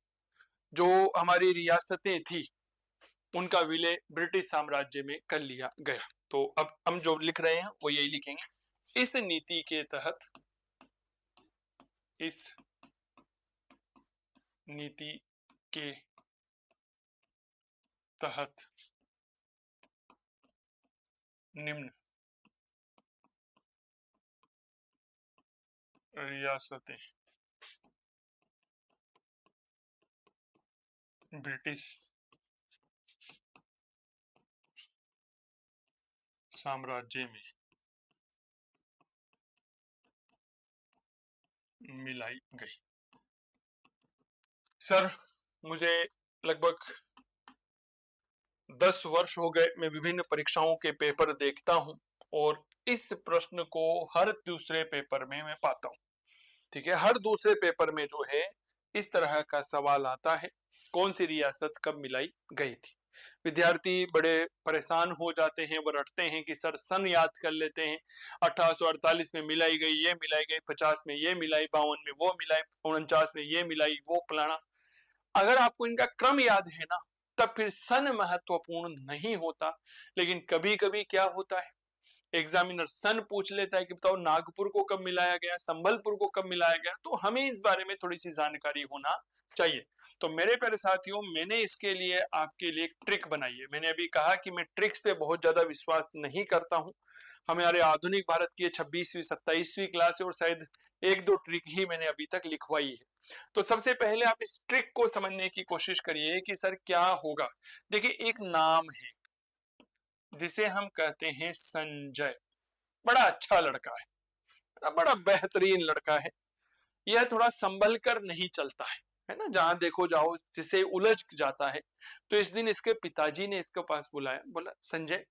जो हमारी रियासतें थी उनका विलय ब्रिटिश साम्राज्य में कर लिया गया। तो अब हम जो लिख रहे हैं वो यही लिखेंगे, इस नीति के तहत, इस नीति के तहत निम्न रियासतें ब्रिटिश साम्राज्य में मिलाई गई। सर मुझे लगभग 10 वर्ष हो गए, मैं विभिन्न परीक्षाओं के पेपर देखता हूं और इस प्रश्न को हर दूसरे पेपर में मैं पाता हूं, ठीक है। हर दूसरे पेपर में जो है इस तरह का सवाल आता है, कौन सी रियासत कब मिलाई गई थी। विद्यार्थी बड़े परेशान हो जाते हैं, वो रटते हैं कि सर सन याद कर लेते हैं, 1848 में मिलाई गई, ये मिलाई गई, 50 में ये मिलाई, 52 में वो मिलाई, 49 में ये मिलाई, वो फलाना। अगर आपको इनका क्रम याद है ना, तब फिर सन महत्वपूर्ण नहीं होता। लेकिन कभी कभी क्या होता है, एग्जामिनर सन पूछ लेता है कि बताओ नागपुर को कब मिलाया गया, संबलपुर को कब मिलाया गया, तो हमें इस बारे में थोड़ी सी जानकारी होना चाहिए। तो मेरे प्यारे साथियों, मैंने इसके लिए आपके लिए एक ट्रिक बनाई है। मैंने अभी कहा कि मैं ट्रिक्स पे बहुत ज्यादा विश्वास नहीं करता हूं। हमारे आधुनिक भारत की 26वीं 27वीं क्लास है और शायद एक दो ट्रिक ही मैंने अभी तक लिखवाई है। तो सबसे पहले आप इस ट्रिक को समझने की कोशिश करिए कि सर क्या होगा। देखिए एक नाम है जिसे हम कहते हैं संजय, बड़ा अच्छा लड़का है, बड़ा बेहतरीन लड़का है, यह थोड़ा संभल कर नहीं चलता है ना, जहां देखो जाओ जिसे उलझ जाता है। तो इस दिन इसके पिताजी ने इसके पास बुलाया, बोला संजय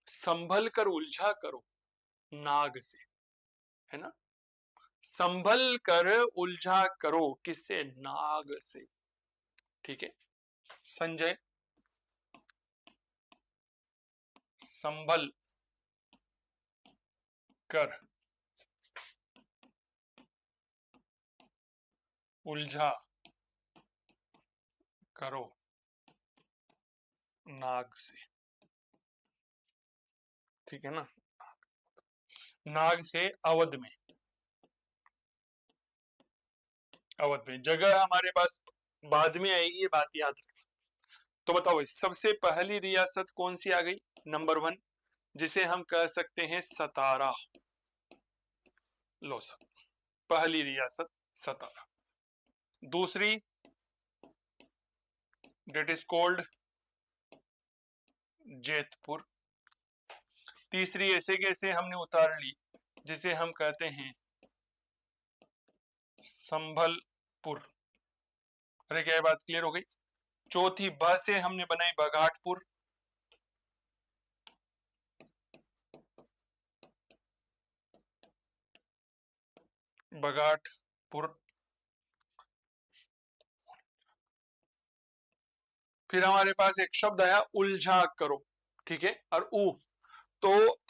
संभल कर उलझा करो नाग से, है ना, संभल कर उलझा करो किससे, नाग से, ठीक है। संजय संभल कर उलझा करो नाग से, ठीक है ना। नाग से अवध में, अवध में जगह हमारे पास बाद में आएगी, ये बात याद रखना। तो बताओ सबसे पहली रियासत कौन सी आ गई, नंबर 1, जिसे हम कह सकते हैं सतारा। लो सर, पहली रियासत सतारा। दूसरी डेट इज कॉल्ड जेतपुर। तीसरी ऐसे कैसे हमने उतार ली, जिसे हम कहते हैं संभलपुर। अरे क्या बात क्लियर हो गई। चौथी ब से हमने बनाई बघाटपुर। बघाटपुर। फिर हमारे पास एक शब्द आया उलझा करो, ठीक है, और ऊ, तो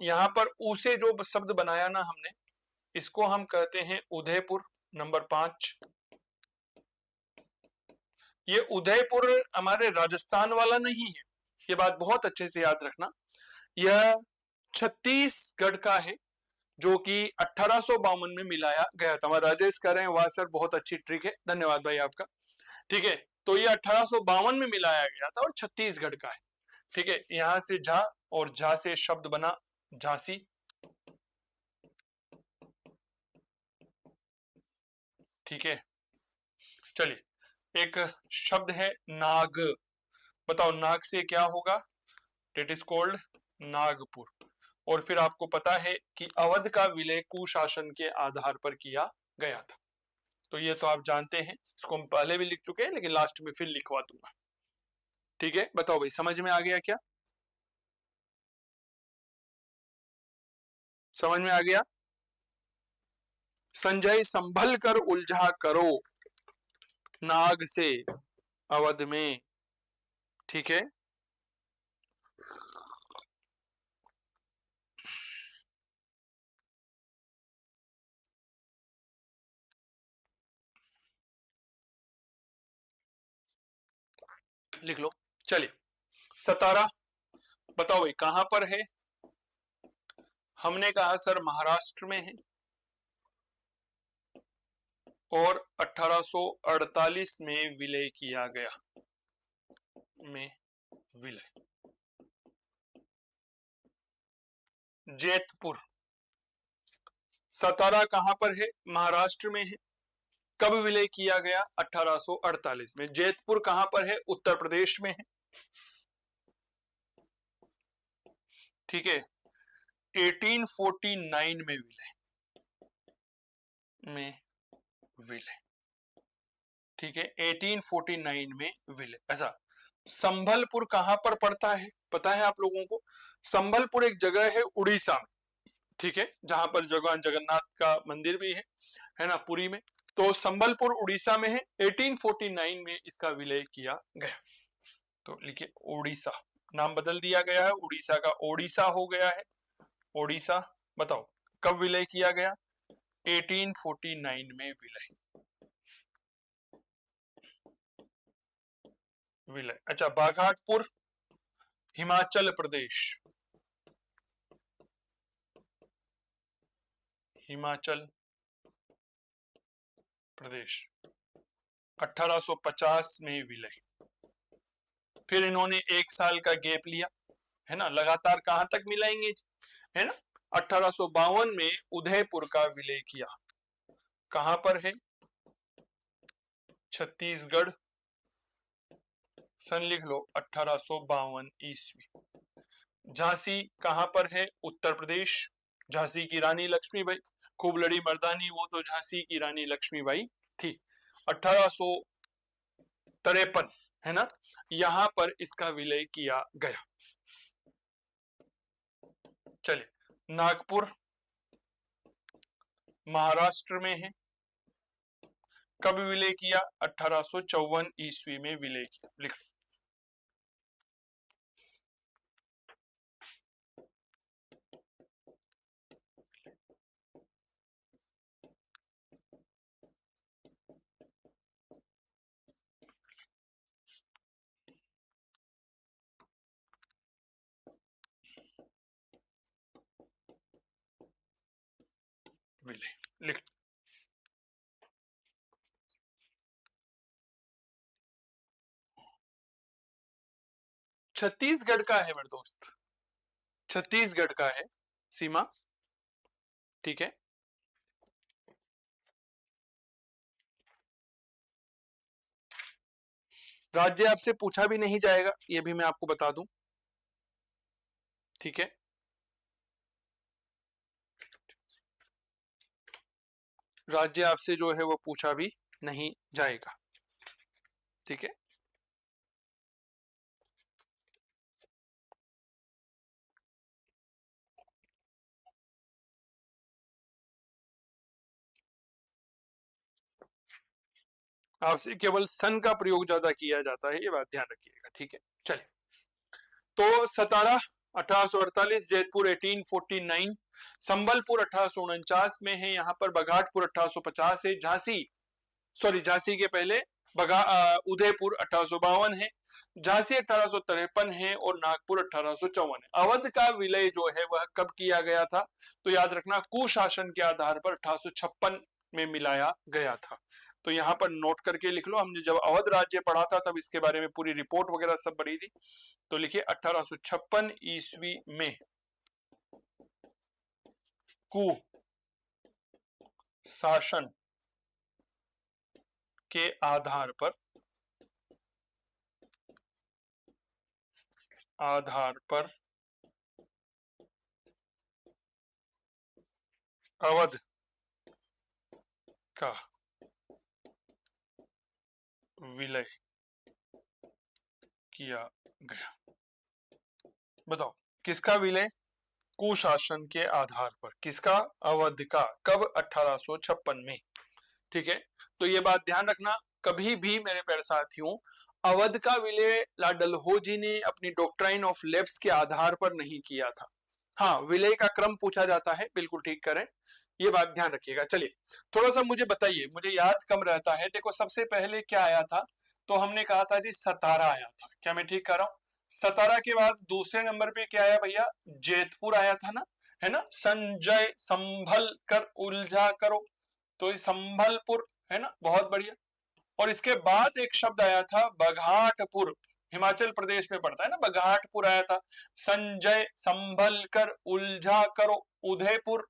यहां पर ऊ से जो शब्द बनाया ना हमने, इसको हम कहते हैं उदयपुर, नंबर 5। ये उदयपुर हमारे राजस्थान वाला नहीं है, ये बात बहुत अच्छे से याद रखना। यह छत्तीसगढ़ का है, जो कि 1852 में मिलाया गया था। हमारा राजेश कह रहे हैं वाह सर बहुत अच्छी ट्रिक है, धन्यवाद भाई आपका, ठीक है। तो ये 1852 में मिलाया गया था और छत्तीसगढ़ का है, ठीक है। यहां से झा और झा से शब्द बना झांसी, ठीक है। चलिए एक शब्द है नाग, बताओ नाग से क्या होगा, इट इज कॉल्ड नागपुर। और फिर आपको पता है कि अवध का विलय कुशासन के आधार पर किया गया था, तो ये तो आप जानते हैं, इसको हम पहले भी लिख चुके हैं लेकिन लास्ट में फिर लिखवा दूंगा, ठीक है। बताओ भाई समझ में आ गया क्या, समझ में आ गया। संजय संभल कर उलझा करो नाग से अवध में, ठीक है। लिख लो। चलिए सतारा, बताओ भाई कहां पर है, हमने कहा सर महाराष्ट्र में है, और 1848 में विलय किया गया, में विलय। जेतपुर, सतारा कहां पर है, महाराष्ट्र में है, कब विलय किया गया, 1848 में। जेतपुर कहां पर है, उत्तर प्रदेश में है, ठीक है। 1849 में विलय, में विलय, ठीक है। 1849 में विलय। ऐसा संभलपुर कहां पर पड़ता है, पता है आप लोगों को, संभलपुर एक जगह है उड़ीसा में, ठीक है, जहां पर भगवान जगन्नाथ का मंदिर भी है ना, पुरी में। तो संबलपुर उड़ीसा में है, 1849 में इसका विलय किया गया। तो लिखिए ओडिशा, नाम बदल दिया गया है, उड़ीसा का ओडिशा हो गया है, ओडिशा। बताओ कब विलय किया गया, 1849 में विलय, विलय। अच्छा बाघाटपुर हिमाचल प्रदेश, हिमाचल प्रदेश 1850 में विलय। फिर इन्होंने एक साल का गैप लिया, है ना, लगातार कहां तक मिलाएंगे, है ना। 1852 में उदयपुर का विलय किया, कहां पर है, छत्तीसगढ़, सन लिख लो 1852 ईस्वी। झांसी कहां पर है, उत्तर प्रदेश, झांसी की रानी लक्ष्मीबाई, खूब लड़ी मर्दानी वो तो झांसी की रानी लक्ष्मीबाई थी। 1853, है ना, यहां पर इसका विलय किया गया। चलिए नागपुर महाराष्ट्र में है, कब विलय किया, 1854 ईस्वी में विलय किया, लिख लो। विलय। लिख छत्तीसगढ़ का है मेरे दोस्त, छत्तीसगढ़ का है सीमा, ठीक है। राज्य आपसे पूछा भी नहीं जाएगा, ये भी मैं आपको बता दूं, ठीक है। राज्य आपसे जो है वो पूछा भी नहीं जाएगा, ठीक है। आपसे केवल सन का प्रयोग ज्यादा किया जाता है, ये बात ध्यान रखिएगा, ठीक है। चलिए, तो सतारा 1848, जैतपुर 1849, संबलपुर 1849 में है, यहाँ पर बघाटपुर 1850 है, झांसी, सॉरी झांसी के पहले उदयपुर 1852 है, झांसी 1853 है और नागपुर 1854 है। अवध का विलय जो है वह कब किया गया था, तो याद रखना कुशासन के आधार पर 1856 में मिलाया गया था। तो यहाँ पर नोट करके लिख लो, हमने जब अवध राज्य पढ़ा था तब इसके बारे में पूरी रिपोर्ट वगैरह सब पढ़ी थी। तो लिखिए 1856 ईस्वी में कुशासन के आधार पर अवध का विलय किया गया। बताओ किसका विलय? कुशासन के आधार पर। किसका? अवध का। कब? 1856 में, ठीक है। तो ये बात ध्यान रखना, कभी भी मेरे प्यारे साथियों अवध का विलय लॉर्ड डलहौजी ने अपनी डॉक्ट्राइन ऑफ लेप्स के आधार पर नहीं किया था। हाँ, विलय का क्रम पूछा जाता है, बिल्कुल ठीक करें, ये बात ध्यान रखिएगा। चलिए थोड़ा सा मुझे बताइए, मुझे याद कम रहता है। देखो सबसे पहले क्या आया था, तो हमने कहा था जी सतारा आया था, क्या मैं ठीक कर रहा हूँ? सतारा के बाद दूसरे नंबर पे क्या आया भैया? जैतपुर आया था ना, है ना। संजय संभल कर उलझा करो, तो ये संभलपुर है ना, बहुत बढ़िया। और इसके बाद एक शब्द आया था बघाटपुर, हिमाचल प्रदेश में पड़ता है ना, बघाटपुर आया था। संजय संभल कर उलझा करो उदयपुर,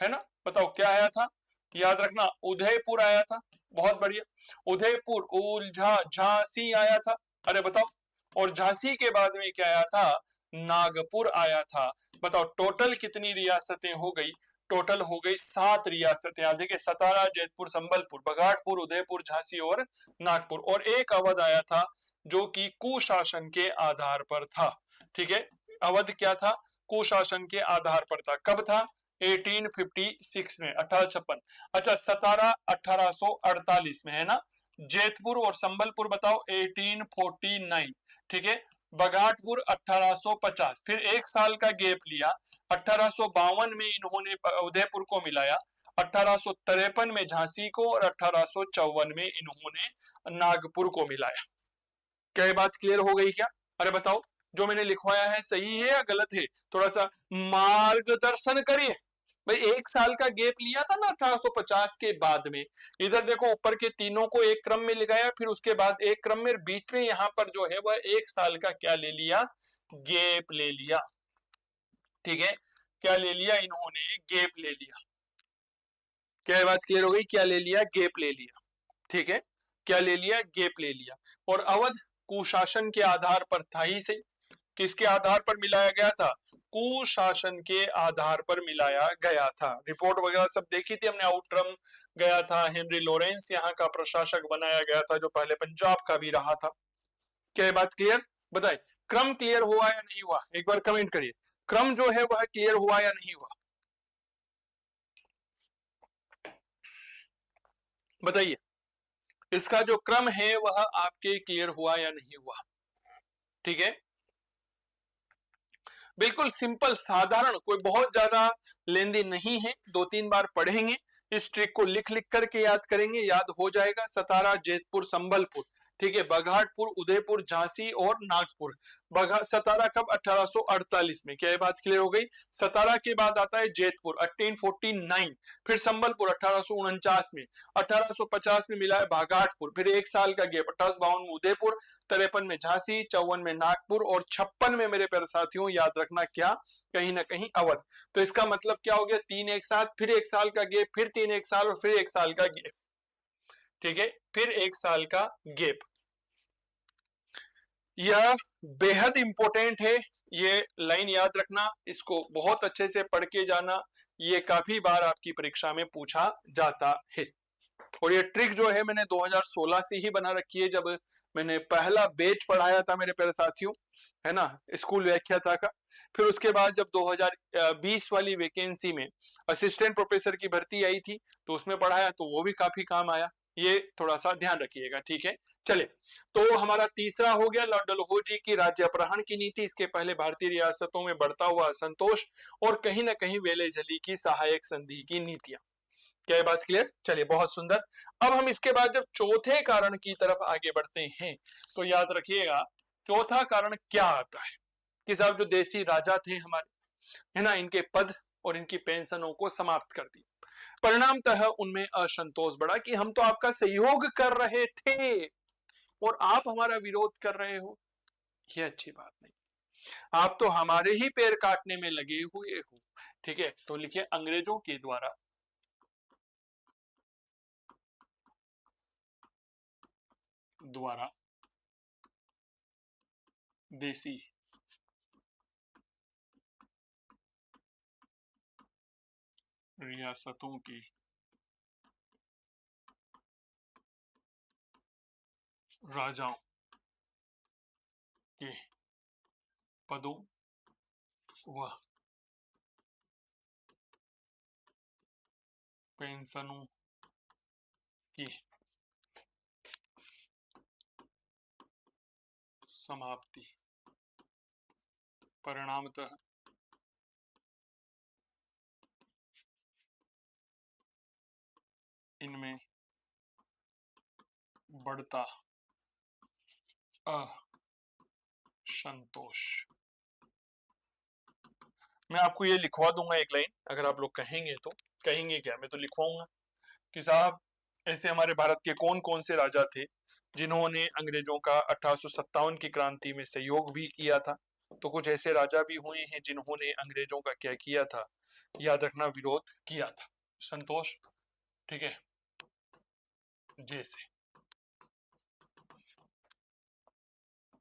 है ना। बताओ क्या आया था, याद रखना, उदयपुर आया था, बहुत बढ़िया। उदयपुर उलझा, झांसी आया था, अरे बताओ। और झांसी के बाद में क्या आया था? नागपुर आया था। बताओ टोटल कितनी रियासतें हो गई? टोटल हो गई 7 रियासतें। याद देखिए, सतारा, जैतपुर, संबलपुर, बघाटपुर, उदयपुर, झांसी और नागपुर। और एक अवध आया था जो कि कुशासन के आधार पर था, ठीक है। अवध क्या था? कुशासन के आधार पर था। कब था? 1856 में, 1856। अच्छा, सतारा 1848 में है ना। जैतपुर और संबलपुर बताओ 1849, ठीक है। बघाटपुर 1850, फिर एक साल का गैप लिया, 1852 में इन्होंने उदयपुर को मिलाया, 1853 में झांसी को और 1854 में इन्होंने नागपुर को मिलाया। क्या ये बात क्लियर हो गई क्या? अरे बताओ जो मैंने लिखवाया है सही है या गलत है? थोड़ा सा मार्गदर्शन करिए भाई। एक साल का गैप लिया था ना 1850 के बाद में, इधर देखो ऊपर के तीनों को एक क्रम में लगाया, फिर उसके बाद एक क्रम में, बीच में यहाँ पर जो है वह एक साल का क्या ले लिया? गैप ले लिया, ठीक है। क्या ले लिया इन्होंने? गैप ले लिया। क्या बात क्लियर हो गई? क्या ले लिया? गैप ले लिया, ठीक है। क्या ले लिया? गैप ले लिया। और अवध कुशासन के आधार पर था ही सही। किसके आधार पर मिलाया गया था? कुशासन के आधार पर मिलाया गया था। रिपोर्ट वगैरह सब देखी थी हमने, आउटरम गया था, हेनरी लॉरेंस यहाँ का प्रशासक बनाया गया था जो पहले पंजाब का भी रहा था। क्या ये बात क्लियर? बताइए क्रम क्लियर हुआ या नहीं हुआ? एक बार कमेंट करिए, क्रम जो है वह क्लियर हुआ या नहीं हुआ? बताइए इसका जो क्रम है वह आपके क्लियर हुआ या नहीं हुआ? ठीक है, बिल्कुल सिंपल साधारण, कोई बहुत ज्यादा लेंदी नहीं है, 2-3 बार पढ़ेंगे, इस ट्रिक को लिख लिख करके याद करेंगे, याद हो जाएगा। सतारा, जैतपुर, संबलपुर, ठीक है, बघाटपुर, उदयपुर, झांसी और नागपुर। सतारा कब? 1848 में। क्या ये बात क्लियर हो गई? सतारा के बाद आता है जेतपुर 1849, फिर संबलपुर 1849 में, 1850 में मिला है बाघाटपुर, फिर एक साल का गेप 1852 में उदयपुर, 53 में झांसी, 54 में नागपुर और 56 में मेरे प्यारे साथियों याद रखना क्या, कहीं ना कहीं अवध। तो इसका मतलब क्या हो गया? 3 एक साथ, फिर एक साल का गेप, फिर 3 एक साल और फिर एक साल का गेप। ठीक है, फिर एक साल का गेप। यह बेहद इंपॉर्टेंट है, ये लाइन याद रखना, इसको बहुत अच्छे से पढ़ के जाना, ये काफी बार आपकी परीक्षा में पूछा जाता है। और ये ट्रिक जो है मैंने 2016 से ही बना रखी है, जब मैंने पहला बैच पढ़ाया था मेरे प्यारे साथियों, है ना, स्कूल व्याख्याता का। फिर उसके बाद जब 2020 वाली वैकेंसी में असिस्टेंट प्रोफेसर की भर्ती आई थी तो उसमें पढ़ाया, तो वो भी काफी काम आया। ये थोड़ा सा ध्यान रखिएगा, ठीक है। चले, तो हमारा तीसरा हो गया लॉर्ड डलहौजी की राज्य अपहरण की नीति। इसके पहले भारतीय रियासतों में बढ़ता हुआ असंतोष और कहीं ना कहीं वेले जली की सहायक संधि की नीतियां। क्या ये बात क्लियर? चलिए, बहुत सुंदर। अब हम इसके बाद जब चौथे कारण की तरफ आगे बढ़ते हैं तो याद रखिएगा चौथा कारण क्या आता है कि साहब जो देसी राजा थे हमारे, है ना, इनके पद और इनकी पेंशनों को समाप्त कर दिया। परिणामतः उनमें असंतोष बढ़ा कि हम तो आपका सहयोग कर रहे थे और आप हमारा विरोध कर रहे हो, ये अच्छी बात नहीं। आप तो हमारे ही पैर काटने में लगे हुए हो। ठीक है, तो लिखिए अंग्रेजों के द्वारा देसी रियासतों की राजाओं के पदों व पेंशनों की समाप्ति परिणामतः इनमें बढ़ता असंतोष। मैं आपको ये लिखवा दूंगा एक लाइन, अगर आप लोग कहेंगे तो। कहेंगे क्या, मैं तो लिखवाऊंगा कि साहब ऐसे हमारे भारत के कौन कौन से राजा थे जिन्होंने अंग्रेजों का 1857 की क्रांति में सहयोग भी किया था। तो कुछ ऐसे राजा भी हुए हैं जिन्होंने अंग्रेजों का क्या किया था, याद रखना, विरोध किया था। संतोष, ठीक है। जैसे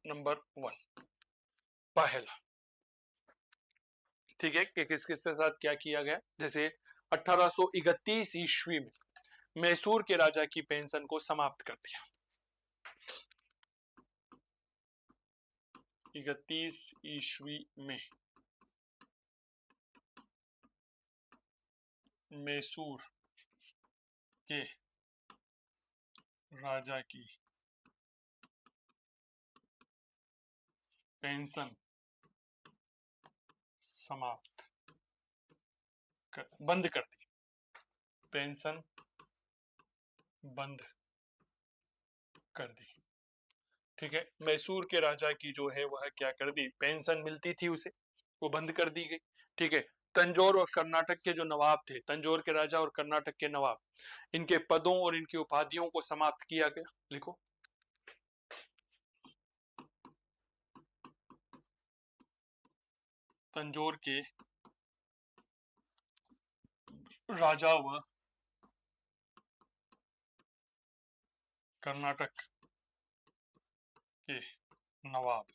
नंबर 1 पहला, ठीक है, कि किस किस के साथ क्या किया गया। जैसे 1831 ईस्वी में मैसूर के राजा की पेंशन को समाप्त कर दिया। 31 ईस्वी में मैसूर के राजा की पेंशन समाप्त बंद कर दी। पेंशन बंद कर दी, ठीक है। मैसूर के राजा की जो है वह क्या कर दी, पेंशन मिलती थी उसे, वो बंद कर दी गई। ठीक है, तंजौर और कर्नाटक के जो नवाब थे, तंजौर के राजा और कर्नाटक के नवाब, इनके पदों और इनकी उपाधियों को समाप्त किया गया। लिखो, तंजौर के राजा व कर्नाटक के नवाब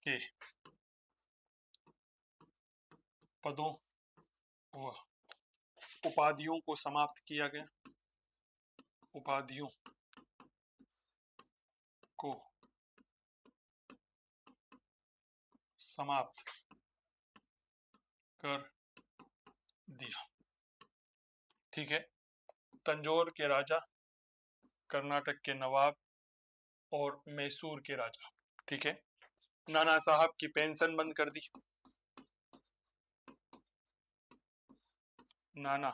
के पदों व उपाधियों को समाप्त किया गया। उपाधियों को समाप्त कर दिया। ठीक है, तंजौर के राजा, कर्नाटक के नवाब और मैसूर के राजा, ठीक है। नाना साहब की पेंशन बंद कर दी। नाना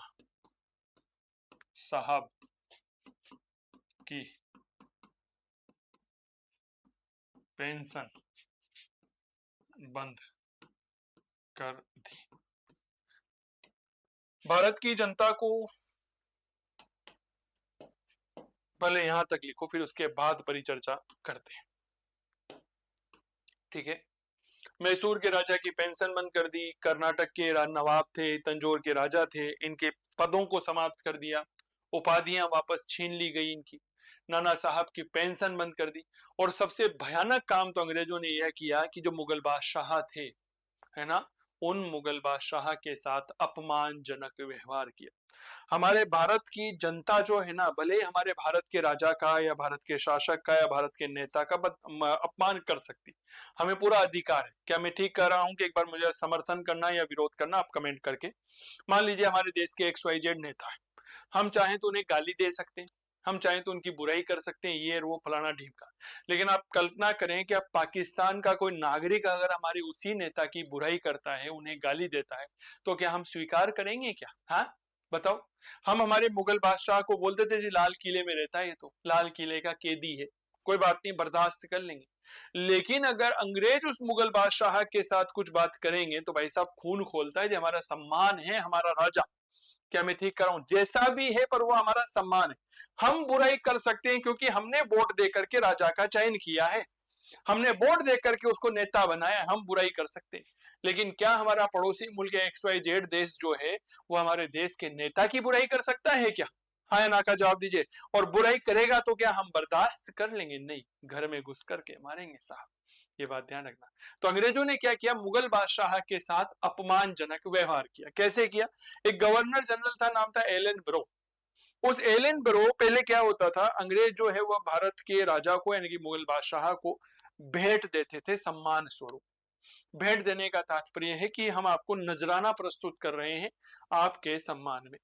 साहब की पेंशन बंद कर दी। भारत की जनता को, पहले यहां तक लिखो फिर उसके बाद परिचर्चा करते हैं, ठीक है। मैसूर के राजा की पेंशन बंद कर दी, कर्नाटक के नवाब थे, तंजौर के राजा थे, इनके पदों को समाप्त कर दिया, उपाधियां वापस छीन ली गई इनकी, नाना साहब की पेंशन बंद कर दी, और सबसे भयानक काम तो अंग्रेजों ने यह किया कि जो मुगल बादशाह थे, है ना, उन मुगल बादशाह के साथ अपमानजनक व्यवहार किया। हमारे भारत की जनता जो है ना, भले हमारे भारत के राजा का या भारत के शासक का या भारत के नेता का अपमान कर सकती, हमें पूरा अधिकार है। क्या मैं ठीक कर रहा हूं कि एक बार मुझे समर्थन करना या विरोध करना, आप कमेंट करके। मान लीजिए हमारे देश के XYZ नेता है, हम चाहें तो उन्हें गाली दे सकते हैं, हम चाहें तो उनकी बुराई कर सकते हैं, ये वो फलाना ढीमका, लेकिन आप कल्पना करें कि आप पाकिस्तान का कोई नागरिक अगर हमारे उसी नेता की बुराई करता है, उन्हें गाली देता है, तो क्या हम स्वीकार करेंगे क्या? हाँ बताओ। हम हमारे मुगल बादशाह को बोलते थे जी लाल किले में रहता है, ये तो लाल किले का कैदी है, कोई बात नहीं, बर्दाश्त कर लेंगे। लेकिन अगर अंग्रेज उस मुगल बादशाह के साथ कुछ बात करेंगे तो भाई साहब खून खोलता है, जो हमारा सम्मान है, हमारा राजा, क्या मैं ठीक कर रहा हूं? जैसा भी है पर वो हमारा सम्मान है। हम बुराई कर सकते हैं क्योंकि हमने वोट दे करके राजा का चयन किया है, हमने वोट दे करके उसको नेता बनाया, हम बुराई कर सकते हैं। लेकिन क्या हमारा पड़ोसी मुल्क XYZ देश जो है वो हमारे देश के नेता की बुराई कर सकता है क्या? हाँ या ना का जवाब दीजिए। और बुराई करेगा तो क्या हम बर्दाश्त कर लेंगे? नहीं, घर में घुस करके मारेंगे साहब, ये बात ध्यान रखना। तो अंग्रेजों ने क्या किया, मुगल बादशाह के साथ अपमानजनक व्यवहार किया। कैसे किया? एक गवर्नर जनरल था, नाम था एलन ब्रो। उस एलन ब्रो, पहले क्या होता था, अंग्रेज जो है वह भारत के राजा को यानी कि मुगल बादशाह को भेंट देते थे सम्मान स्वरूप। भेंट देने का तात्पर्य है कि हम आपको नजराना प्रस्तुत कर रहे हैं आपके सम्मान में।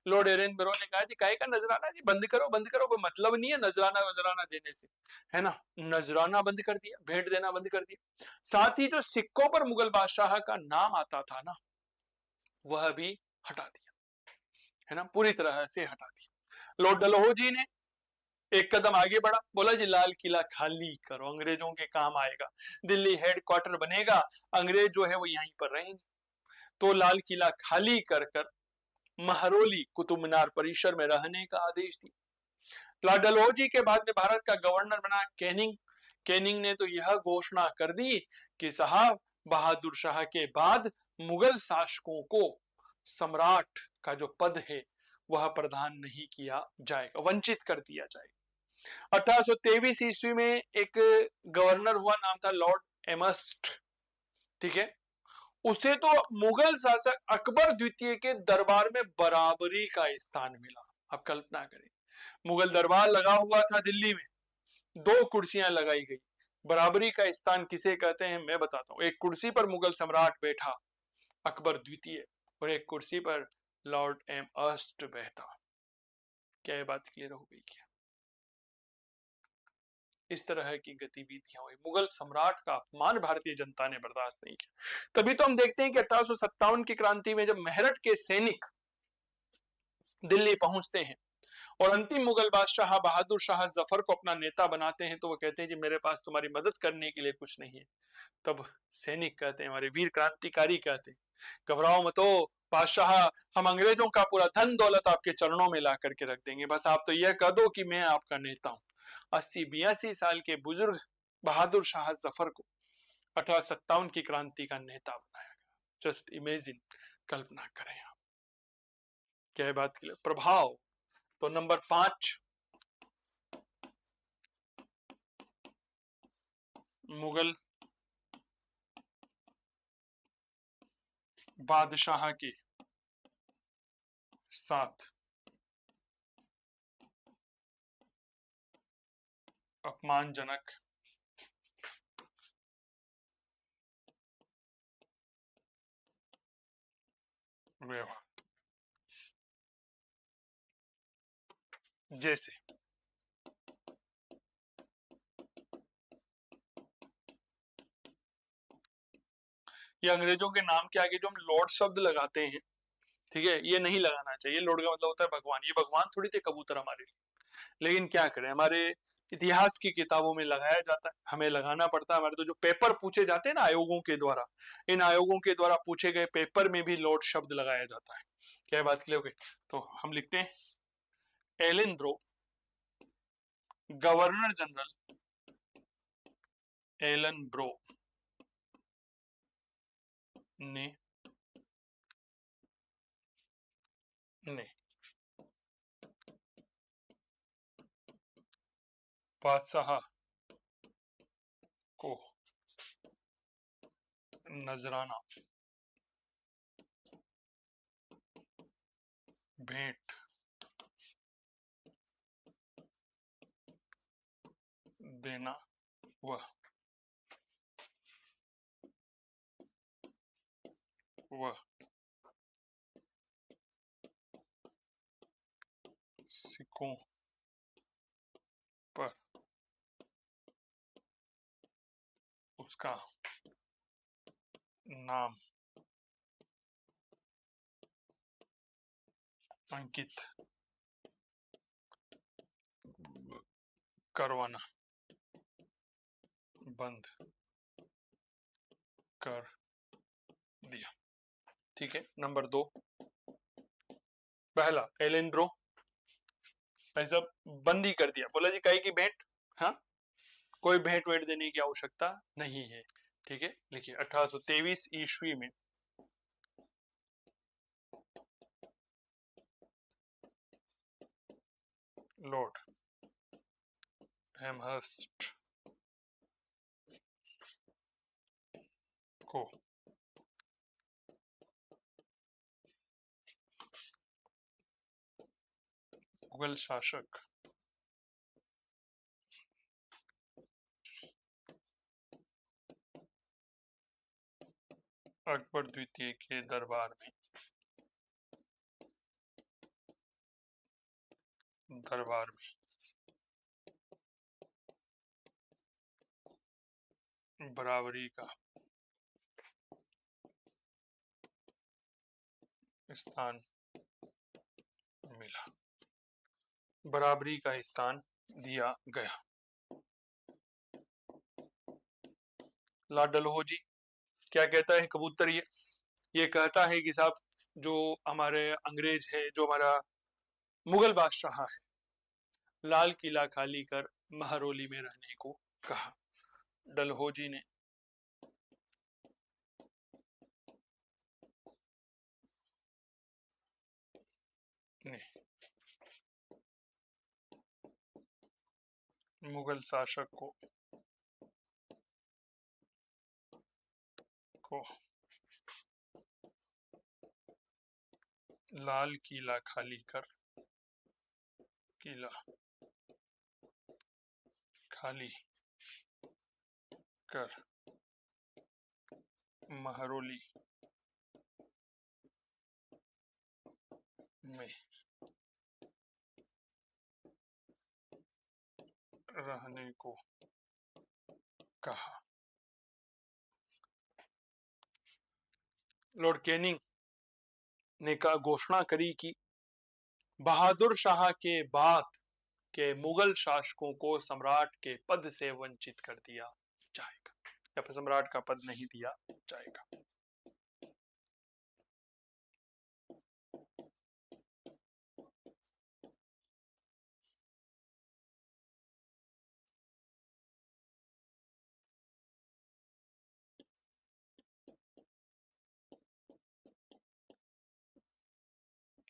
लॉर्ड एलन ब्रो ने कहा जी काय का नजराना जी, बंद करो बंद करो, कोई मतलब नहीं है नजराना वजराना देने से, है ना। नजराना बंद कर दिया, भेंट देना बंद कर दिया। साथ ही जो सिक्कों पर मुगल बादशाह का नाम आता था ना, वह भी हटा दिया, है ना, पूरी तरह से हटा दिया। लॉर्ड डलहौजी ने एक कदम आगे बढ़ा, बोला जी लाल किला खाली करो, अंग्रेजों के काम आएगा, दिल्ली हेडक्वार्टर बनेगा, अंग्रेज जो है वो यहीं पर रहेंगे। तो लाल किला खाली कर कर महरौली कुतुब मीनार परिसर में रहने का आदेश दिया। लॉर्ड डलहौजी के बाद में भारत का गवर्नर बना कैनिंग। कैनिंग ने तो यह घोषणा कर दी कि साहब बहादुर शाह के बाद मुगल शासकों को सम्राट का जो पद है वह प्रदान नहीं किया जाएगा, वंचित कर दिया जाएगा। 1823 ईस्वी में एक गवर्नर हुआ, नाम था लॉर्ड एमस्ट, ठीक है। उसे तो मुगल शासक अकबर द्वितीय के दरबार में बराबरी का स्थान मिला। आप कल्पना करें, मुगल दरबार लगा हुआ था दिल्ली में, 2 कुर्सियां लगाई गई। बराबरी का स्थान किसे कहते हैं मैं बताता हूं। एक कुर्सी पर मुगल सम्राट बैठा अकबर द्वितीय, और एक कुर्सी पर लॉर्ड एमस्ट बैठा। क्या ये बात क्लियर हो गई क्या? इस तरह की गतिविधियां हुई, मुगल सम्राट का अपमान भारतीय जनता ने बर्दाश्त नहीं किया। तभी तो हम देखते हैं कि 1857 की क्रांति में जब मेरठ के सैनिक दिल्ली पहुंचते हैं और अंतिम मुगल बादशाह बहादुर शाह जफर को अपना नेता बनाते हैं, तो वो कहते हैं जी मेरे पास तुम्हारी मदद करने के लिए कुछ नहीं है। तब सैनिक कहते हैं, हमारे वीर क्रांतिकारी कहते हैं घबराओ मतो बादशाह, हम अंग्रेजों का पूरा धन दौलत आपके चरणों में ला करके रख देंगे, बस आप तो यह कह दो कि मैं आपका नेता हूं। 80-82 साल के बुजुर्ग बहादुर शाह जफर को 1857 की क्रांति का नेता बनाया गया। जस्ट इमेजिन, कल्पना करें आप, क्या बात के लिए प्रभाव। तो नंबर 5, मुगल बादशाह के साथ अपमानजनक व्यवहार। जैसे ये अंग्रेजों के नाम के आगे जो हम लॉर्ड शब्द लगाते हैं, ठीक है, ये नहीं लगाना चाहिए। लॉर्ड का मतलब होता है भगवान, ये भगवान थोड़ी थे कबूतर हमारे लिए। लेकिन क्या करें, हमारे इतिहास की किताबों में लगाया जाता है, हमें लगाना पड़ता है। हमारे तो जो पेपर पूछे जाते हैं ना आयोगों के द्वारा, इन आयोगों के द्वारा पूछे गए पेपर में भी लॉर्ड शब्द लगाया जाता है। क्या बात क्लियर हो गई? तो हम लिखते हैं एलेंद्रो गवर्नर जनरल एलन ब्रो ने ने बादशाह को नजराना भेंट देना वह सिक्कों पर उसका नाम अंकित करवाना बंद कर दिया। ठीक है, नंबर 2, पहला एलेंड्रो ऐसा बंदी कर दिया, बोला जी कहीं की भेंट, हाँ कोई भेंट वेंट देने की आवश्यकता नहीं है। ठीक है, लिखिए 1823 ईस्वी में लॉर्ड एमहर्स्ट को मुगल शासक अकबर द्वितीय के दरबार में बराबरी का स्थान मिला, बराबरी का स्थान दिया गया। लॉर्ड डलहौजी क्या कहता है कबूतर, ये कहता है कि साहब जो हमारे अंग्रेज है, जो हमारा मुगल बादशाह है, लाल किला खाली कर महरौली में रहने को कहा। डलहौजी ने मुगल शासक को लाल किला खाली कर महरौली में रहने को कहा। लॉर्ड कैनिंग ने कहा, घोषणा करी कि बहादुर शाह के बाद के मुगल शासकों को सम्राट के पद से वंचित कर दिया जाएगा, या फिर सम्राट का पद नहीं दिया जाएगा।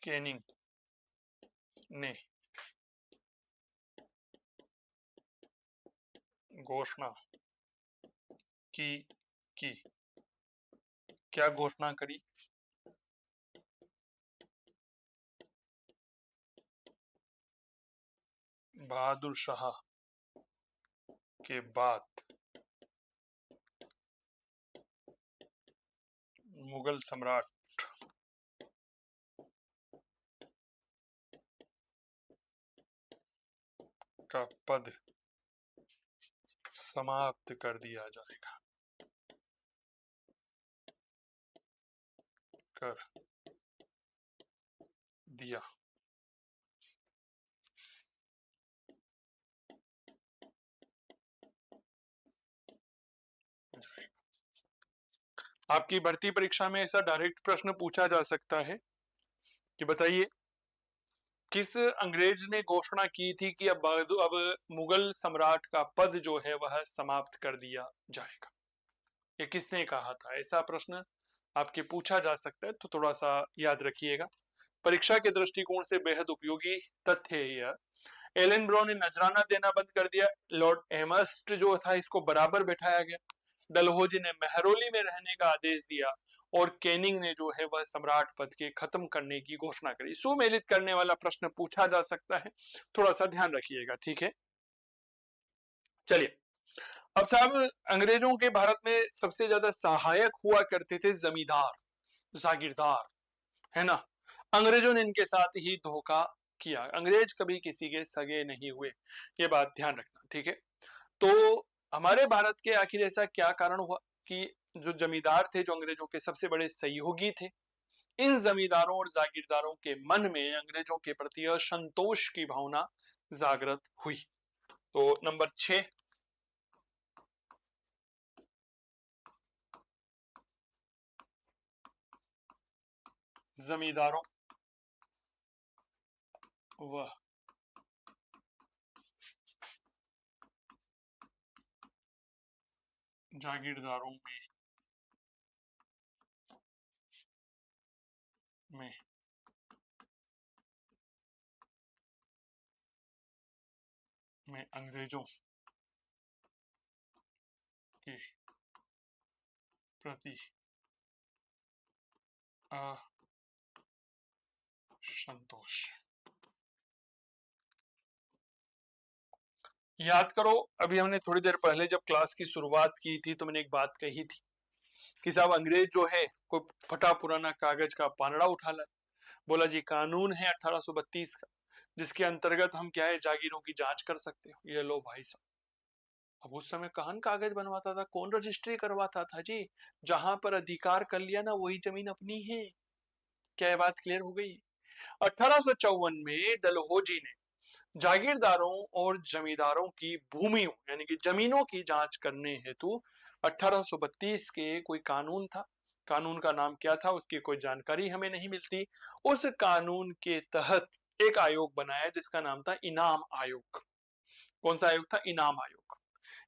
कैनिंग ने घोषणा की कि क्या घोषणा करी, बहादुर शाह के बाद मुगल सम्राट का पद समाप्त कर दिया जाएगा, कर दिया आपकी भर्ती परीक्षा में ऐसा डायरेक्ट प्रश्न पूछा जा सकता है कि बताइए किस अंग्रेज ने घोषणा की थी कि अब मुगल सम्राट का पद जो है वह समाप्त कर दिया जाएगा। ये किसने कहा था? ऐसा प्रश्न आपके पूछा जा सकता है, तो थोड़ा सा याद रखिएगा। परीक्षा के दृष्टिकोण से बेहद उपयोगी तथ्य है यह। एलन ब्रो ने नजराना देना बंद कर दिया। लॉर्ड एमस्ट जो था इसको बराबर बैठाया गया। डलहौजी ने मेहरौली में रहने का आदेश दिया और कैनिंग ने जो है वह सम्राट पद के खत्म करने की घोषणा करी। सुमेलित करने वाला प्रश्न पूछा जा सकता है, थोड़ा सा ध्यान रखिएगा, ठीक है। चलिए अब साहब, अंग्रेजों के भारत में सबसे ज्यादा सहायक हुआ करते थे जमींदार, जागीरदार, है ना। अंग्रेजों ने इनके साथ ही धोखा किया। अंग्रेज कभी किसी के सगे नहीं हुए, ये बात ध्यान रखना, ठीक है। तो हमारे भारत के आखिर ऐसा क्या कारण हुआ कि जो जमींदार थे, जो अंग्रेजों के सबसे बड़े सहयोगी थे, इन जमींदारों और जागीरदारों के मन में अंग्रेजों के प्रति असंतोष की भावना जागृत हुई। तो नंबर 6, जमींदारों व जागीरदारों में अंग्रेजों के प्रति असंतोष। याद करो, अभी हमने थोड़ी देर पहले जब क्लास की शुरुआत की थी तो मैंने एक बात कही थी कि साहब अंग्रेज जो है कोई फटा पुराना कागज का पानड़ा उठा लाए, बोला जी कानून है 1832 का जिसके अंतर्गत हम क्या है जागीरों की जांच कर सकते हो। ये लो भाई साहब, अब उस समय कौन कागज बनवाता था, कौन रजिस्ट्री करवाता था जी। जहां पर अधिकार कर लिया ना वही जमीन अपनी है। क्या ये बात क्लियर हो गई? 1854 में डलहौजी ने जागीरदारों और जमींदारों की भूमियों यानी कि जमीनों की जांच करने हेतु 1832 के कोई कानून था, कानून का नाम क्या था उसकी कोई जानकारी हमें नहीं मिलती। उस कानून के तहत एक आयोग बनाया जिसका नाम था इनाम आयोग। कौन सा आयोग था? इनाम आयोग।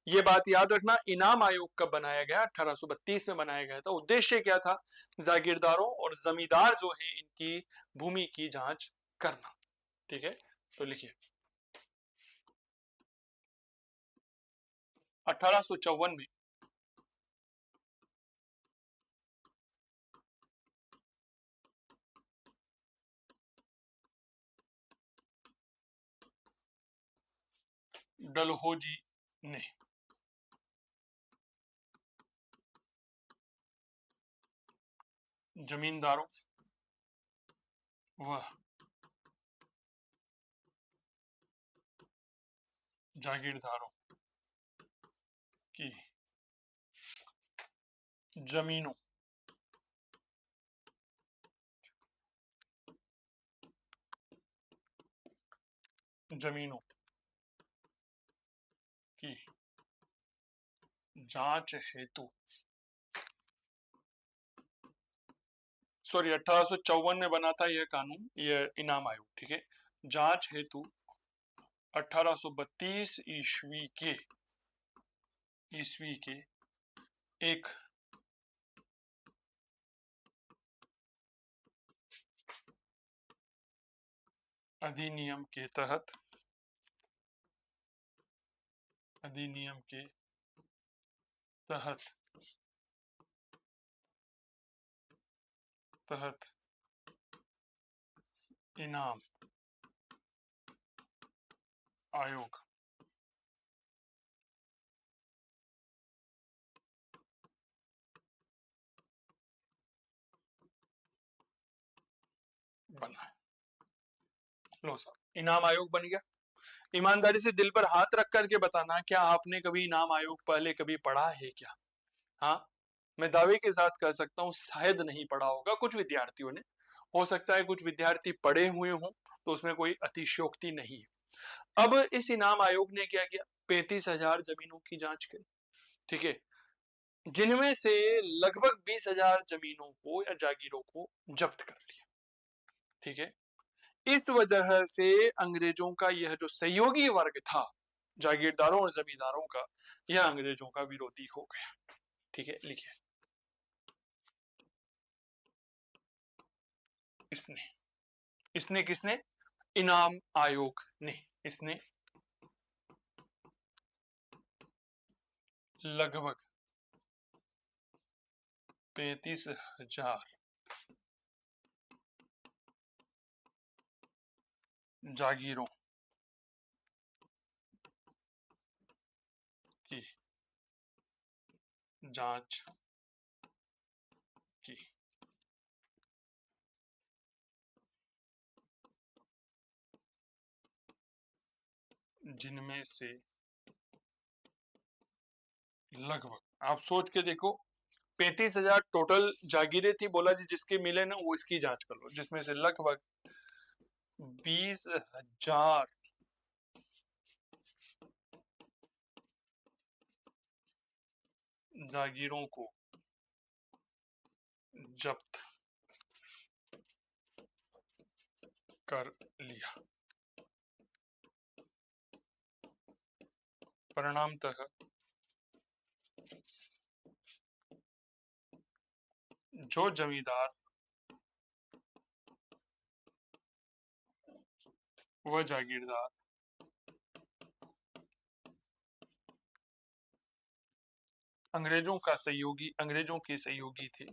ये बात याद रखना, इनाम आयोग कब बनाया गया? 1832 में बनाया गया था। उद्देश्य क्या था? जागीरदारों और जमींदार जो है इनकी भूमि की जांच करना, ठीक है। तो लिखिए 1854 में डलहौजी ने जमींदारों व जागीरदारों की जमीनों जमीनों की जांच हेतु, सॉरी 1854 में बना था यह कानून, यह इनाम आयोग, ठीक है। जांच हेतु 1832 ईस्वी के एक अधिनियम के तहत इनाम आयोग बना। लो साहब, इनाम आयोग बन गया। ईमानदारी से दिल पर हाथ रख करके बताना, क्या आपने कभी इनाम आयोग पहले कभी पढ़ा है क्या? हाँ, मैं दावे के साथ कह सकता हूँ शायद नहीं पढ़ा होगा कुछ विद्यार्थियों ने। हो सकता है कुछ विद्यार्थी पढ़े हुए हों, तो उसमें कोई अतिशयोक्ति नहीं है। अब इस इनाम आयोग ने क्या किया? 35,000 जमीनों की जांच की, ठीक है। जिनमें से लगभग 20,000 जमीनों को या जागीरों को जब्त कर लिया। ठीक है, इस वजह से अंग्रेजों का यह जो सहयोगी वर्ग था जागीरदारों और जमींदारों का, यह अंग्रेजों का विरोधी हो गया। ठीक है, लिखिए, इसने इसने किसने? इनाम आयोग ने। इसने लगभग 35,000 जागीरों की जांच की। जिनमें से लगभग, आप सोच के देखो, 35,000 टोटल जागीरें थी, बोला जी जिसके मिले ना वो इसकी जांच कर लो, जिसमें से लगभग 20,000 जागीरों को जब्त कर लिया। परिणामतः जो जमींदार व जागीरदार अंग्रेजों के सहयोगी थे,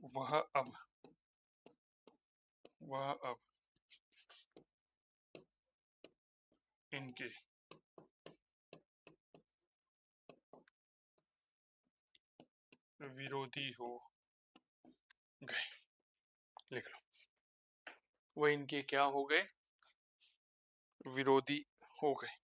वह अब इनके विरोधी हो गए। लिख लो, वह इनके क्या हो गए? विरोधी हो गए।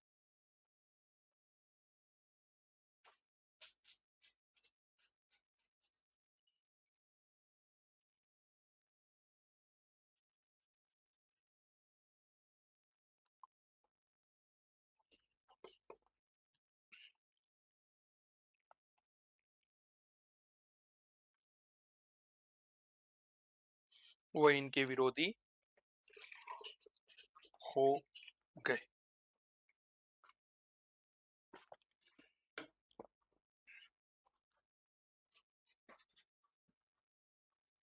वह इनके विरोधी हो गए।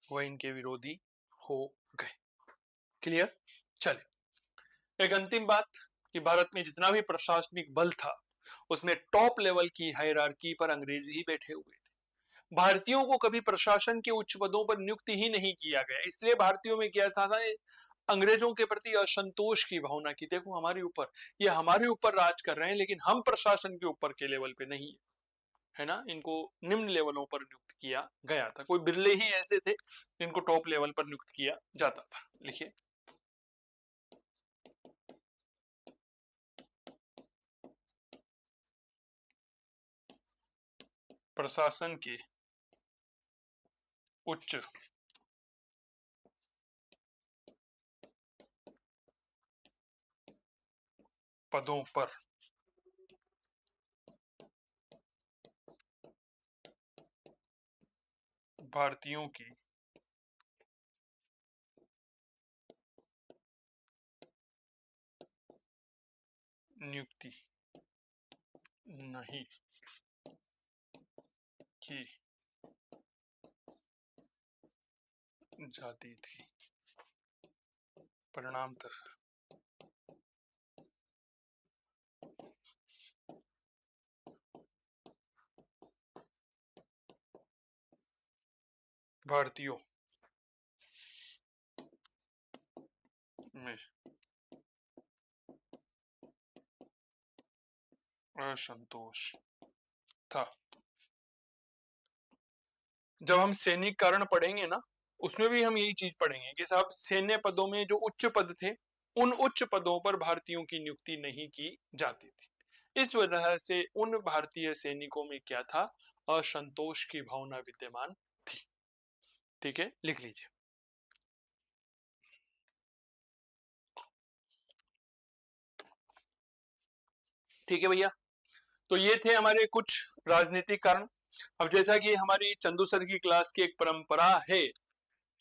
वह इनके विरोधी हो गए। क्लियर? चले, एक अंतिम बात कि भारत में जितना भी प्रशासनिक बल था उसमें टॉप लेवल की हायरार्की पर अंग्रेज ही बैठे हुए थे। भारतीयों को कभी प्रशासन के उच्च पदों पर नियुक्त ही नहीं किया गया, इसलिए भारतीयों में क्या था, अंग्रेजों के प्रति असंतोष की भावना की, देखो हमारे ऊपर, ये हमारे ऊपर राज कर रहे हैं लेकिन हम प्रशासन के ऊपर के लेवल पे नहीं है ना, इनको निम्न लेवलों पर नियुक्त किया गया था। कोई बिरले ही ऐसे थे जिनको टॉप लेवल पर नियुक्त किया जाता था। लिखिए, प्रशासन के उच्च पदों पर भारतीयों की नियुक्ति नहीं की जाती थी। परिणामतः भारतीयों में असंतोष था। जब हम सैनिक कारण पढ़ेंगे ना, उसमें भी हम यही चीज पढ़ेंगे कि साहब सैन्य पदों में जो उच्च पद थे उन उच्च पदों पर भारतीयों की नियुक्ति नहीं की जाती थी। इस वजह से उन भारतीय सैनिकों में क्या था? असंतोष की भावना विद्यमान थी। ठीक है, लिख लीजिए। ठीक है भैया, तो ये थे हमारे कुछ राजनीतिक कारण। अब जैसा कि हमारी चंदू सर की क्लास की एक परंपरा है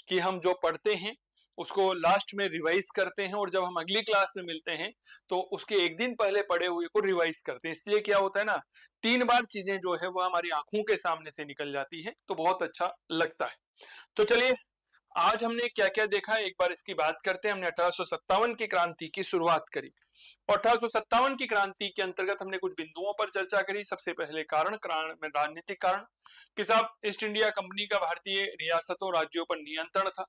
कि हम जो पढ़ते हैं उसको लास्ट में रिवाइज करते हैं, और जब हम अगली क्लास में मिलते हैं तो उसके एक दिन पहले पढ़े हुए को रिवाइज करते हैं। इसलिए क्या होता है ना, 3 बार चीजें जो है वो हमारी आंखों के सामने से निकल जाती है, तो बहुत अच्छा लगता है। तो चलिए, आज हमने क्या क्या देखा एक बार इसकी बात करते हैं। हमने 1857 की क्रांति की शुरुआत करी, और 1857 की क्रांति के अंतर्गत हमने कुछ बिंदुओं पर चर्चा करी। सबसे पहले कारण में राजनीतिक कारण कि साहब ईस्ट इंडिया कंपनी का भारतीय रियासतों राज्यों पर नियंत्रण था।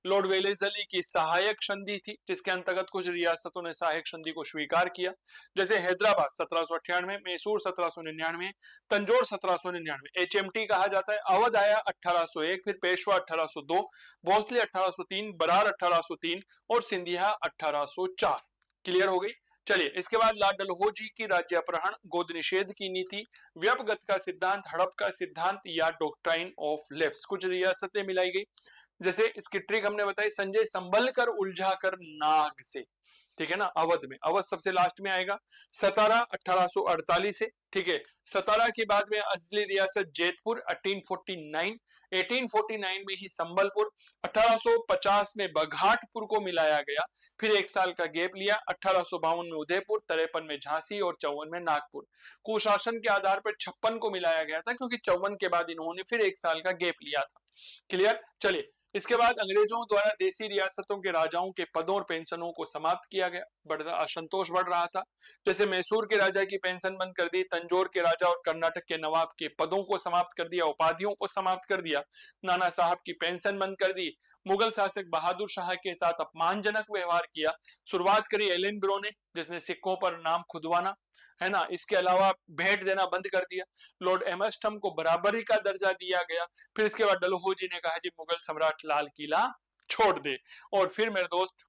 लॉर्ड वेलेस्ली की सहायक संधि थी, जिसके अंतर्गत कुछ रियासतों ने सहायक संधि को स्वीकार किया, जैसे हैदराबाद 1798, मैसूर 1799, तंजौर 1799, HMT कहा जाता है। अवध आया 1801, फिर पेशवा 1802, भोसले 1803, बरार 1803 और सिंधिया 1804। क्लियर हो गई। चलिए, इसके बाद लाल डलहौजी की राज्य अपहरण, गोद निषेध की नीति, व्यपगत का सिद्धांत, हड़प का सिद्धांत या डॉक्ट्राइन ऑफ लेफ्ट, कुछ रियासतें मिलाई गई। जैसे इसकी ट्रिक हमने बताई, संजय संभल कर उलझा कर नाग से, ठीक है ना। अवध में, अवध सबसे लास्ट में आएगा। सतारा 1848 है, ठीक है। सतारा के बाद में असली रियासत जैतपुर 1849, 1849 में ही संबलपुर, 1850 में बघाटपुर को मिलाया गया, फिर 1 साल का गैप लिया। 1852 में उदयपुर, 53 में झांसी और 54 में नागपुर। कुशासन के आधार पर 56 को मिलाया गया था, क्योंकि 54 के बाद इन्होंने फिर 1 साल का गैप लिया था। क्लियर। चलिए, इसके बाद अंग्रेजों द्वारा देसी रियासतों के राजाओं के पदों और पेंशनों को समाप्त किया गया। बढ़ता असंतोष बढ़ रहा था। जैसे मैसूर के राजा की पेंशन बंद कर दी, तंजौर के राजा और कर्नाटक के नवाब के पदों को समाप्त कर दिया, उपाधियों को समाप्त कर दिया, नाना साहब की पेंशन बंद कर दी। मुगल शासक बहादुर शाह के साथ अपमानजनक व्यवहार किया। शुरुआत करी एलन ब्रो ने, जिसने सिक्कों पर नाम खुदवाना, है ना। इसके अलावा भेंट देना बंद कर दिया। लॉर्ड एमस्टम को बराबरी का दर्जा दिया गया। फिर इसके बाद डलहौजी ने कहा जी मुगल सम्राट लाल किला छोड़ दे। और फिर मेरे दोस्त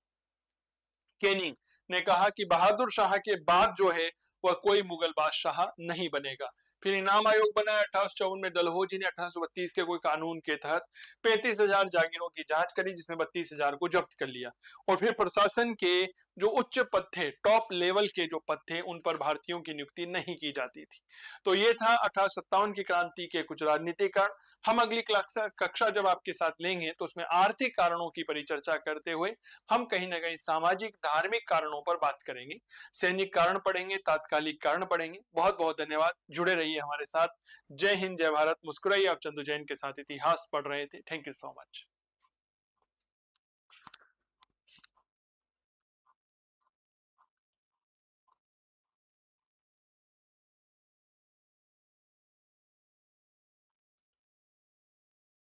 केनिंग ने कहा कि बहादुर शाह के बाद जो है वह कोई मुगल बादशाह नहीं बनेगा। फिर इनाम आयोग बना 1854 में। डलहौजी ने 1832 के कोई कानून के तहत 35,000 जागीरों की जांच करी, जिसमें 32,000 को जब्त कर लिया। और फिर प्रशासन के जो उच्च पद थे, टॉप लेवल के जो पद थे, उन पर भारतीयों की नियुक्ति नहीं की जाती थी। तो ये था 1857 की क्रांति के कुछ राजनीतिक कारण। हम अगली कक्षा जब आपके साथ लेंगे तो उसमें आर्थिक कारणों की परिचर्चा करते हुए हम कहीं ना कहीं सामाजिक धार्मिक कारणों पर बात करेंगे। सैनिक कारण पढ़ेंगे, तात्कालिक कारण पढ़ेंगे। बहुत बहुत धन्यवाद, जुड़े रहिए हमारे साथ। जय हिंद, जय भारत। मुस्कुराइए। आप चंदू जैन के साथ इतिहास पढ़ रहे थे। Thank you so much.